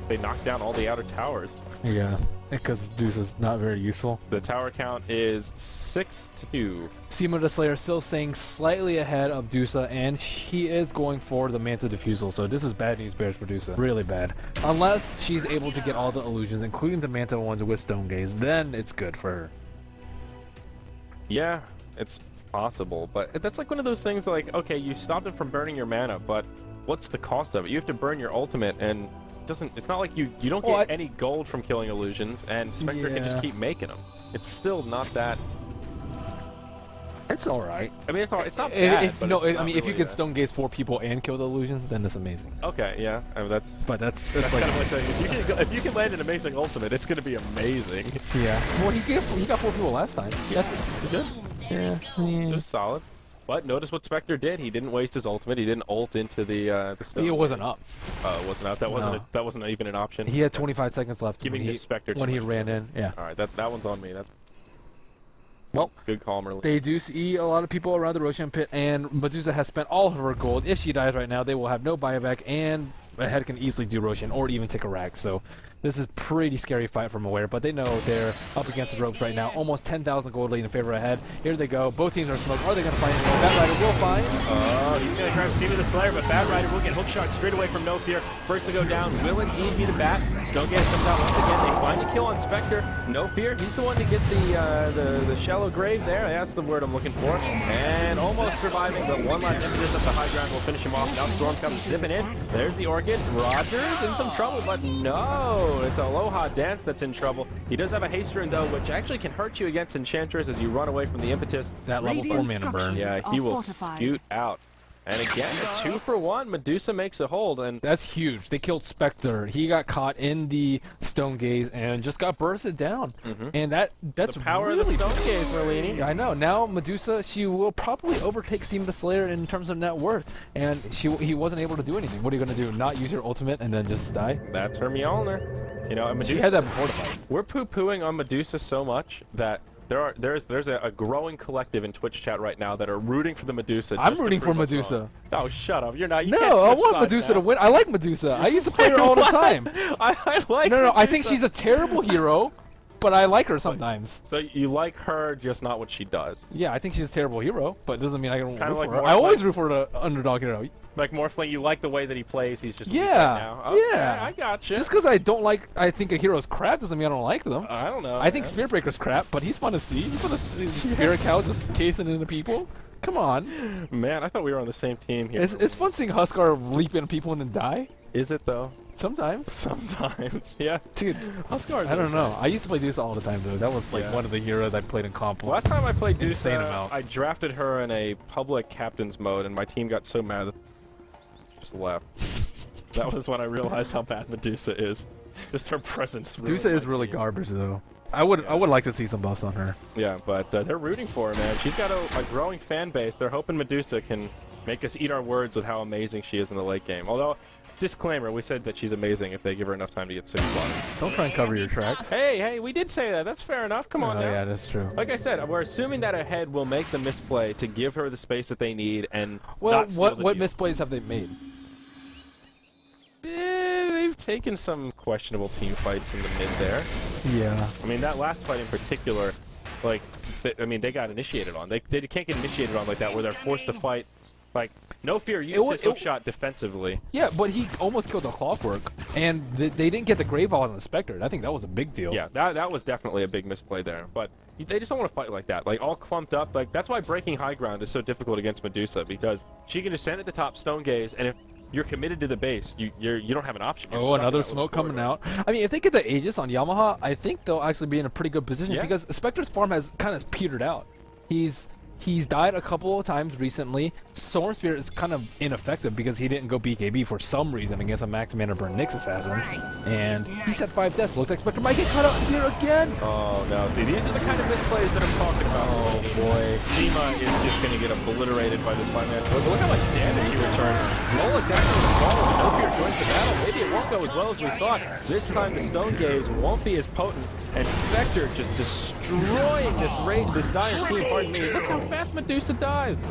They knocked down all the outer towers. Yeah, because Deuce is not very useful. The tower count is 6-2. Seema the Slayer still staying slightly ahead of Dusa, and he is going for the Manta Diffusal, so this is bad news bears for Dusa. Really bad. Unless she's able to get all the illusions, including the Manta ones with Stone Gaze, then it's good for her. Yeah, it's possible, but that's like one of those things like, okay, you stopped him from burning your mana, but what's the cost of it? You have to burn your ultimate, and it's not like you don't get any gold from killing illusions, and Spectre can just keep making them. It's still not that. It's alright. I mean, it's all right. It's not bad. But No, it's I not mean, if you really can Stone Gaze 4 people and kill the illusions, then it's amazing. Okay, yeah, I mean, that's That's kind like, of like saying if you can land an amazing ultimate, it's going to be amazing. yeah. Well, he got 4 people last time. Yes, It's good. yeah. It was solid. But notice what Spectre did. He didn't waste his ultimate. He didn't ult into the stone. He wasn't up. It wasn't up. That wasn't even an option. He had 25 seconds left Giving when his Spectre when too he much ran in. Yeah. All right, that one's on me. That's Well, good call, Merlin. they do see a lot of people around the Roshan pit, and Medusa has spent all of her gold. If she dies right now, they will have no buyback, and Ahead can easily do Roshan or even take a rack. So this is pretty scary fight from Aware, but they know they're up against the ropes right now. Almost 10,000 gold lead in favor of Ahead. Here they go. Both teams are smoked. Are they going to find anyone? Bat Rider will find. Oh, he's going to grab Seema the Slayer, but Bat Rider will get hook shot straight away from No Fear. First to go down will indeed be the Bat. Stone Gaze comes out once again. They find a kill on Spectre. No Fear, he's the one to get the shallow grave there. That's the word I'm looking for. And almost surviving, but one last impetus up the high ground will finish him off. Now Storm comes zipping in. There's the Orchid. Rogers in some trouble, but no, it's Aloha Dance that's in trouble. He does have a haste rune though, which actually can hurt you against Enchantress as you run away from the impetus. That level 4 mana burn. Yeah, he will scoot out. And again, a 2-for-1. Medusa makes a hold, and That's huge. They killed Spectre. He got caught in the Stone Gaze and just got bursted down. And that's the power really of the Stone big. Gaze, Merlini. I know. Now Medusa, she will probably overtake Seam the Slayer in terms of net worth, and he wasn't able to do anything. What are you gonna do? Not use your ultimate and then just die? That's her Mjolnir. You know, and She Medusa, had that before the fight. we're poo-pooing on Medusa so much that there's a growing collective in Twitch chat right now that are rooting for the Medusa. I'm just to rooting for prove us Medusa. wrong. Oh, shut up! You're not. You No, can't I switch want sides Medusa now. to win. I like Medusa. I used to play her all the time. I like. No, I Medusa. think she's a terrible hero, but I like her sometimes. So you like her, just not what she does. Yeah, I think she's a terrible hero, but it doesn't mean I can root Kinda like for her. more I always like- root for the underdog hero. Like Morphling, you like the way that he plays. He's just weak right Yeah, now. Okay, yeah. I gotcha. Just because I think a hero's crap doesn't mean I don't like them. I don't know. I think man. Spearbreaker's crap, but he's fun to see. He's fun to see the Spirit Cow just chasing into people. Come on. Man, I thought we were on the same team here. It's fun seeing Huskar leap into people and then die. Is it though? Sometimes. Sometimes, yeah. Dude, Huskar. I don't know. I used to play Deuce all the time, though. That was like Yeah. one of the heroes I played in comp. Last time I played Deuce, Insane amounts. I drafted her in a public captain's mode, and my team got so mad that just left. That was when I realized how bad Medusa is. Just her presence. ruined Medusa my is really team. garbage, though. I would like to see some buffs on her. Yeah, but they're rooting for her, man. She's got a growing fan base. They're hoping Medusa can make us eat our words with how amazing she is in the late game. Although, disclaimer, we said that she's amazing if they give her enough time to get 6 blocks. Don't try and cover your tracks. Hey, we did say that. That's fair enough. Come on Oh now. yeah, that's true. Like I said, we're assuming that a head will make the misplay to give her the space that they need and Well, not seal what the deal. misplays have they made? They've taken some questionable team fights in the mid there. Yeah. I mean, that last fight in particular, like, they got initiated on. They can't get initiated on like that where they're forced to fight. Like, no fear, use his hook shot defensively. Yeah, but he almost killed the Clockwork, and they didn't get the Grave Ball on the Spectre. I think that was a big deal. Yeah, that was definitely a big misplay there. But they just don't want to fight like that. Like, all clumped up. Like, that's why breaking high ground is so difficult against Medusa, because she can just stand at the top, Stone Gaze, and if you're committed to the base, you don't have an option. You're Oh, stuck in another that little smoke coming corridor. out. I mean, if they get the Aegis on Yamaha, I think they'll actually be in a pretty good position Yeah. because Spectre's farm has kind of petered out. He's died a couple of times recently. Storm Spirit is kind of ineffective because he didn't go BKB for some reason against a Max Mana Burn Nyx Assassin. And he's at 5 deaths. Looks like Spectre might get cut out here again. Oh, no. See, these are the kind of misplays that I'm talking about. Oh, boy. Zima is just going to get obliterated by this 5-man. Look how much damage he returns. Lola attacking the ball. No fear joins the battle. Maybe it won't go as well as we thought. This time the Stone Gaze won't be as potent. And Spectre just destroying this dire team. Pardon me. Look how fast Medusa dies.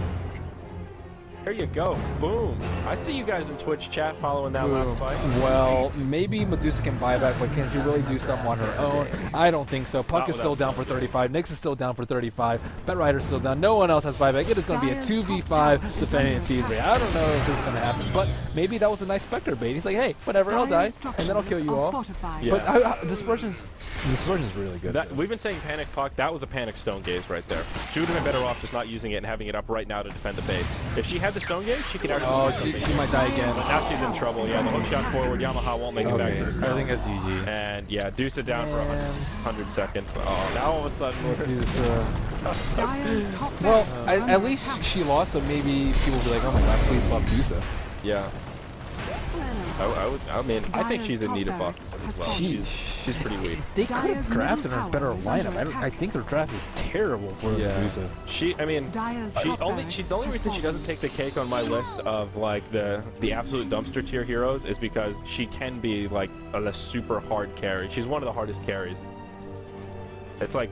There you go. Boom. I see you guys in Twitch chat following that last fight. Well, maybe Medusa can buy back, but can she really do something on her own? I don't think so. Puck Not is still without down for 35. Nyx is still down for 35. Bet Rider's still down. No one else has buyback. It is going to be a 2v5 defending T3. I don't know if this is going to happen, but maybe that was a nice Spectre bait. He's like, hey, whatever, I'll die, and then I'll kill you all. Yeah. But Dispersion's really good. We've been saying panic puck. That was a panic Stone Gaze right there. She would have been better off just not using it and having it up right now to defend the base. If she had the Stone Gaze, she could actually Oh, do something. she might die again. Now she's in trouble. Yeah, the hook shot forward. Yamaha won't make it back Okay, to the I ground. think that's GG. And yeah, Deuce it down for And- 100 seconds. Oh, now all of a sudden we're... Well, at least she lost, so maybe people will be like, oh my god, please buff Dusa. Yeah. I mean, I think she's in need of buff as well. Sheesh. She's pretty weak. They could have Dyer's drafted middle a better tower is under lineup. I attack. think their draft is terrible for Medusa. I mean, Dyer's the top only barracks reason has she doesn't fallen. take the cake on my list of like the absolute dumpster tier heroes is because she can be like a super hard carry. She's one of the hardest carries. It's like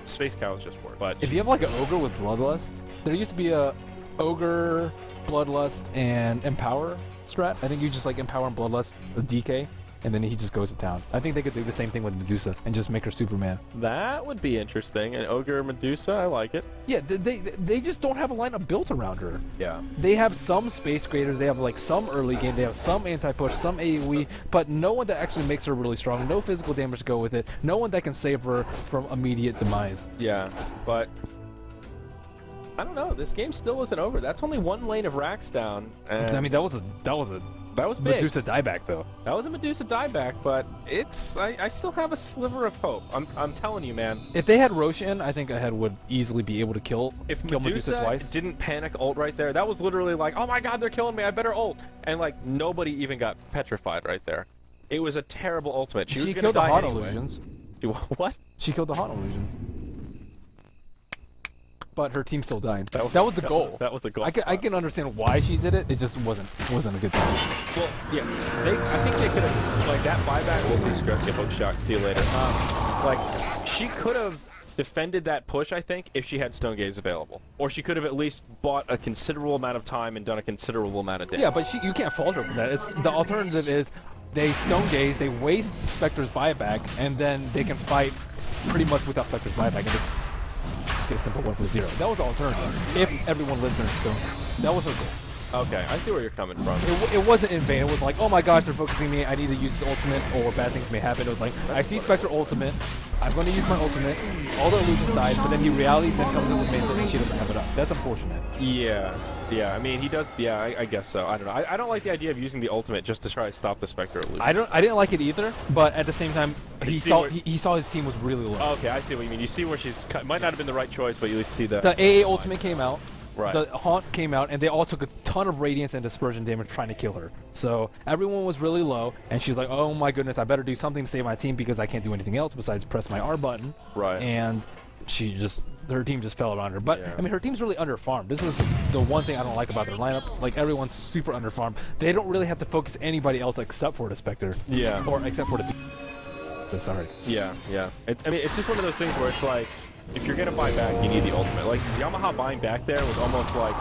Space Cow is just for it. But If you have like an Ogre with Bloodlust, there used to be a Ogre, Bloodlust, and Empower strat. I think you just like Empower and Bloodlust a DK, and then he just goes to town. I think they could do the same thing with Medusa and just make her Superman. that would be interesting. An Ogre Medusa, I like it. Yeah, they just don't have a lineup built around her. Yeah. They have some space graders, they have like some early game, they have some anti-push, some AoE, but no one that actually makes her really strong. No physical damage to go with it. No one that can save her from immediate demise. Yeah, but I don't know. This game still isn't over. That's only one lane of racks down. And I mean, that was a That was big. Medusa dieback though. That was a Medusa dieback, but I still have a sliver of hope. I'm telling you, man. If they had Roshan, I think Ahead would easily be able to kill Medusa Medusa twice. Didn't panic ult right there, that was literally like, oh my god, they're killing me, I better ult. And like nobody even got petrified right there. It was a terrible ultimate. She was killed the die hot anyway. illusions. What? She killed the hot illusions. But her team still died. That was the goal. That was the goal. I can understand why she did it. It just wasn't a good thing. Well, yeah, I think they could have, like, that buyback will be scratch hook shot. See you later. Like, she could have defended that push, I think, if she had Stone Gaze available. Or she could have at least bought a considerable amount of time and done a considerable amount of damage. Yeah, but you can't fault her for that. The alternative is they Stone Gaze, they waste Spectre's buyback, and then they can fight pretty much without Spectre's buyback. And just get a simple 1-0. That was the alternative. If everyone lived in Stone Gaze. That was her goal. Okay, I see where you're coming from. It wasn't in vain. It was like, oh my gosh, they're focusing me. I need to use this ultimate or bad things may happen. It was like, I see Spectre ultimate. I'm going to use my ultimate. All the illusions died, but then he realities and comes in with main and she doesn't have it up. That's unfortunate. Yeah. I mean, he does. Yeah, I guess so. I don't know. I don't like the idea of using the ultimate just to try to stop the Spectre illusion. I didn't like it either, but at the same time, he saw his team was really low. Okay, I see what you mean. You see where she's might not have been the right choice, but you at least see the AA ultimate came out. Right. The Haunt came out, and they all took a ton of Radiance and Dispersion damage trying to kill her. So everyone was really low, and she's like, oh my goodness, I better do something to save my team because I can't do anything else besides press my R button. Right. And her team just fell around her. But, yeah. I mean, her team's really under-farmed. This is the one thing I don't like about their lineup. Like, everyone's super under-farmed. They don't really have to focus anybody else except for the Spectre. Yeah. Or except for the... Sorry. Yeah. I mean, it's just one of those things where it's like, if you're gonna buy back, you need the ultimate. Like, Yamaha buying back there was almost like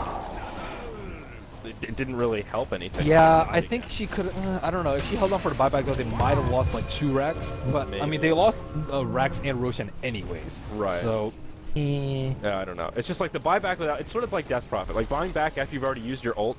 it didn't really help anything. Yeah, I think she could. I don't know. If she held on for the buyback, though, they might have lost like 2 racks. But maybe. I mean, they lost racks and Roshan anyways. Right. So. Yeah, I don't know. It's just like the buyback without. It's sort of like Death Prophet. Like buying back after you've already used your ult.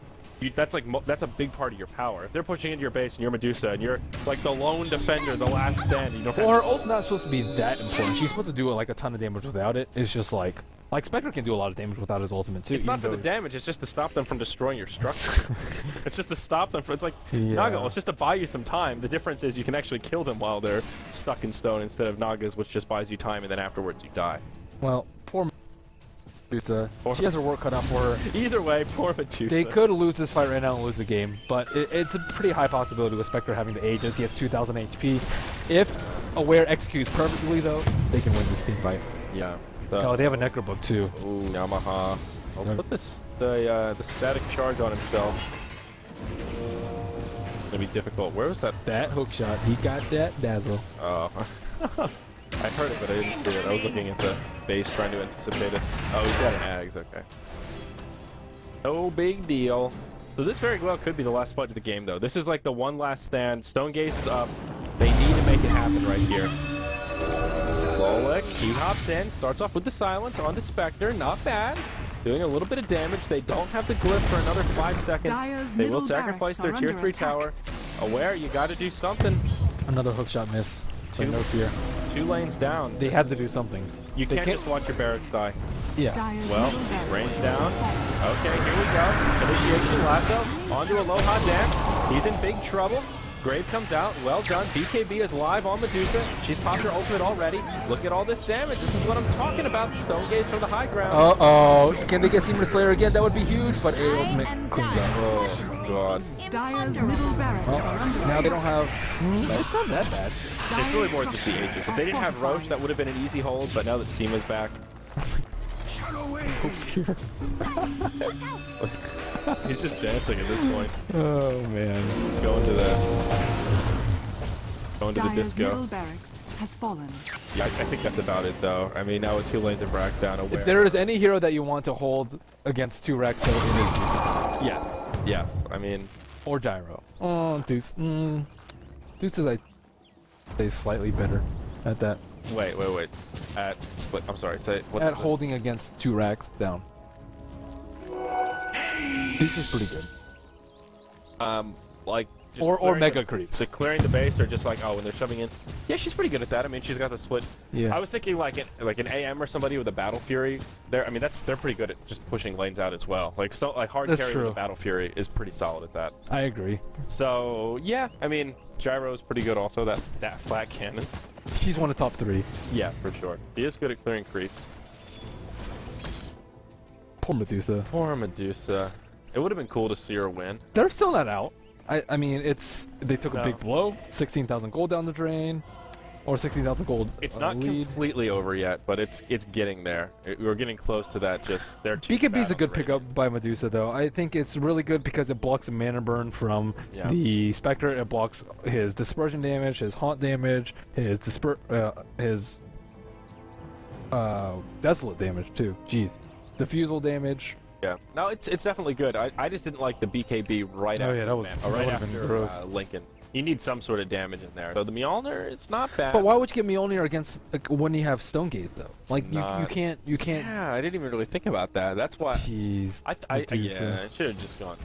That's a big part of your power. If they're pushing into your base and you're Medusa and you're like the lone defender, the last stand, you don't. Well, her ult's not supposed to be that important. She's supposed to do like a ton of damage without it. It's just like Spectre can do a lot of damage without his ultimate too. It's not for the damage. It's just to stop them from destroying your structure. It's just to stop them from. It's like Naga. It's just to buy you some time. The difference is you can actually kill them while they're stuck in stone instead of Naga's, which just buys you time and then afterwards you die. Well, poor Medusa. She has her work cut out for her. Either way, poor Medusa. They could lose this fight right now and lose the game, but it's a pretty high possibility with Spectre having the Aegis. He has 2,000 HP. If Aware executes perfectly, though, they can win this team fight. Yeah. Oh, they have a Necro book too. Ooh, Yamaha. I'll put the static charge on himself. It's gonna be difficult. Where was that? That hook shot. He got that dazzle. Oh. I heard it, but I didn't see it. I was looking at the base, trying to anticipate it. Oh, he's got an Ags. Okay. No big deal. So this very well could be the last fight of the game, though. This is like the one last stand. Stone Gaze is up. They need to make it happen right here. Lolek, he hops in, starts off with the silence on the Spectre. Not bad. Doing a little bit of damage. They don't have the glyph for another 5 seconds. They will sacrifice their tier 3 tower. Aware, you got to do something. Another hook shot miss. So no fear. 2 lanes down. They have to do something. You can't just watch your barracks die. Yeah. Well, range down. Okay, here we go. Initiation lasso. Onto Aloha dance. He's in big trouble. Grave comes out. Well done. BKB is live on Medusa. She's popped her ultimate already. Look at all this damage. This is what I'm talking about. Stone Gaze for the high ground. Uh-oh. Can they get Seamer Slayer again? That would be huge, but A ultimate cleans up. Oh, God. Dire's middle barracks are under Now they attack. don't have... It's not that bad. It's really more just the Aegis. If they didn't have Roche, that would have been an easy hold, but now that Seema's back... No fear. He's just dancing at this point. Oh, man. Going to the Dire's disco. middle barracks has fallen. Yeah, I think that's about it, though. I mean, now with 2 lanes of Brax down, Aware. If there is any hero that you want to hold against 2 racks, though, it is Deuce. Yes. I mean... Or Gyro. Oh, Deuce. Deuce is, I say, slightly better at that. Wait. At... What, I'm sorry, say... At holding against 2 racks down. Deuce is pretty good. Like, just or clearing mega the, creeps. the clearing the base, or just like, oh, when they're shoving in. Yeah, she's pretty good at that. I mean, she's got the split. Yeah. I was thinking like an AM or somebody with a Battle Fury. I mean, they're pretty good at just pushing lanes out as well. Like hard That's carry true. with a Battle Fury is pretty solid at that. I agree. So yeah, I mean, Gyro is pretty good also. That flat cannon. She's one of top 3. Yeah, for sure. He is good at clearing creeps. Poor Medusa. Poor Medusa. It would have been cool to see her win. They're still not out. I mean, they took a No. big blow. 16,000 gold down the drain, or 16,000 gold. It's not lead. completely over yet, but it's getting there. We're getting close to that. Just they're too BKB is bad a good already. pickup by Medusa, though. I think it's really good because it blocks a mana burn from the Spectre. It blocks his dispersion damage, his haunt damage, his desolate damage too. Jeez, diffusal damage. Yeah. No, it's definitely good. I just didn't like the BKB right Oh, after yeah, that was- that right would've been after gross. Lincoln. You need some sort of damage in there. So the Mjolnir is not bad. But why would you get Mjolnir against when you have Stone Gaze though? Like you not- can't. Yeah, I didn't even really think about that. That's why. Jeez. Medusa. Yeah, I should have just gone.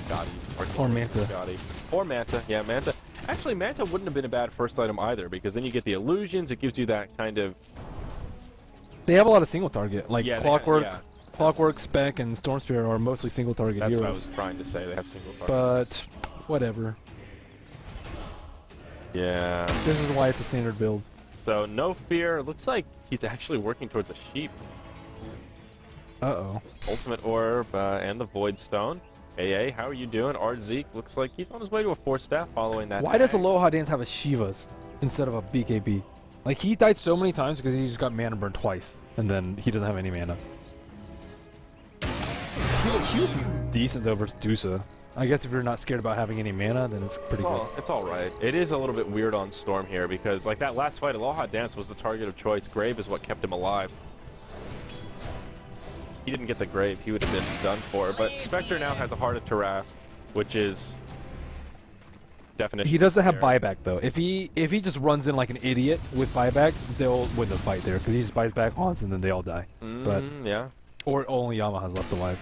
Scotty. Or Manta. Scotty. Or Manta. Yeah, Manta. Actually, Manta wouldn't have been a bad first item either, because then you get the illusions. It gives you that kind of. They have a lot of single target, like Yeah, they Clockwork. yeah. Clockwork, Spec, and Storm Spear are mostly single target That's heroes. what I was trying to say. They have single target. But whatever. Yeah. This is why it's a standard build. So no fear. Looks like he's actually working towards a sheep. Uh-oh. Ultimate Orb and the Void Stone. AA, how are you doing? Art Zeke looks like he's on his way to a 4-staff following that. Why does hag. Aloha Dance have a Shivas instead of a BKB? Like, he died so many times because he just got mana burn twice, and then he doesn't have any mana. He was decent though versus Dusa. I guess if you're not scared about having any mana, then it's pretty good. It's all right. It is a little bit weird on Storm here because, like, that last fight, Aloha Dance was the target of choice. Grave is what kept him alive. He didn't get the Grave. He would have been done for. But Spectre now has a Heart of Taras, which is definition. He doesn't have scary. buyback though. If he just runs in like an idiot with buyback, they'll win the fight there because he just buys back haunts and then they all die. But Yeah. or only Yamaha's left alive.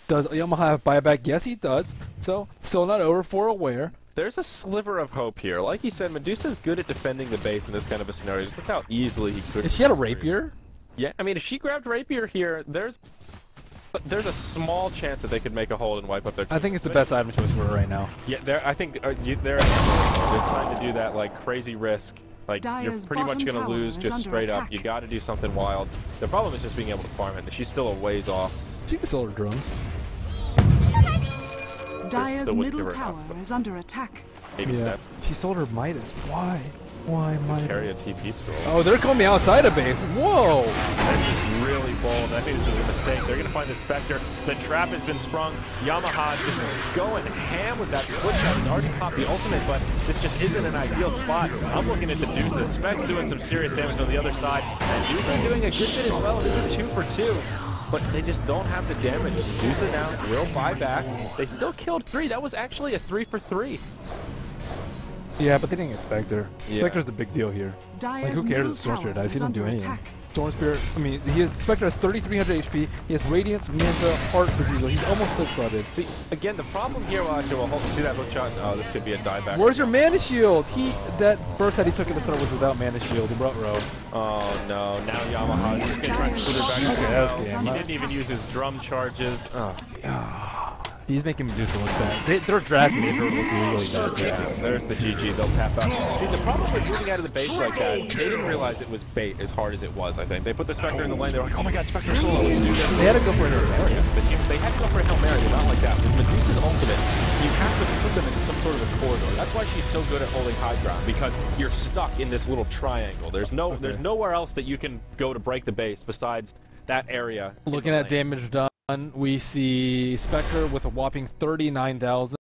Does Yamaha have buyback? Yes, he does. So still not over for Aware. There's a sliver of hope here. Like you said, Medusa's good at defending the base in this kind of a scenario. Just look how easily he could. If she had a rapier, Yeah, I mean, if she grabbed Rapier here, there's a small chance that they could make a hold and wipe up their team. I think it's the best item choice for her right now. Yeah, I think it's time to do that, like, crazy risk. Like, you're Dire's pretty much bottom going to tower lose is just under straight up. attack. You got to do something wild. The problem is just being able to farm it. She's still a ways off. She can sell her drums. Dire's Still wouldn't middle give her tower enough. is under attack. Baby steps. She sold her Midas. Why? Why Midas? Carry a TP scroll. Oh, they're coming outside of base. Whoa! This is really bold. I think this is a mistake. They're going to find the Spectre. The trap has been sprung. Yamaha just going ham with that split shot. He's already popped the ultimate, but this just isn't an ideal spot. I'm looking at the Dusa. Spec's doing some serious damage on the other side, and Dusa doing a good bit as well. It is a 2 for 2. But they just don't have the damage. Dusa now will buy back. They still killed 3. That was actually a 3 for 3. Yeah, but they didn't get Spectre. Yeah. Spectre's the big deal here. Dire's Like, who cares middle if Storm Spirit tower dies? He is doesn't do under anything. attack. Storm Spirit, I mean, Spectre has 3,300 HP. He has Radiance, Manta, Heart, Refusal. He's almost 6-sided. See, again, the problem here, well, actually, well, see that hook shot? Oh, this could be a dieback. Where's your Mana Shield? That first that he took at the start was without Mana Shield. He brought Row. Oh, no. Now Yamaha is just going to try and shoot her back. Okay, as that's well. game. He didn't even use his drum charges. Oh. He's making Medusa look bad. They're dragging her look really bad. There's the GG. They'll tap out. See, the problem with moving out of the base like that, they didn't realize it was bait as hard as it was, I think. They put the Spectre in the lane. They were like, oh my god, Spectre solo. Let's do this. They had to go for an Hail Mary. They had to go for a Hail Mary, but not like that. With Medusa's ultimate, you have to put them in some sort of a corridor. That's why she's so good at holding high ground, because you're stuck in this little triangle. There's nowhere else that you can go to break the base besides that area. Looking at damage done, we see Spectre with a whopping 39,000.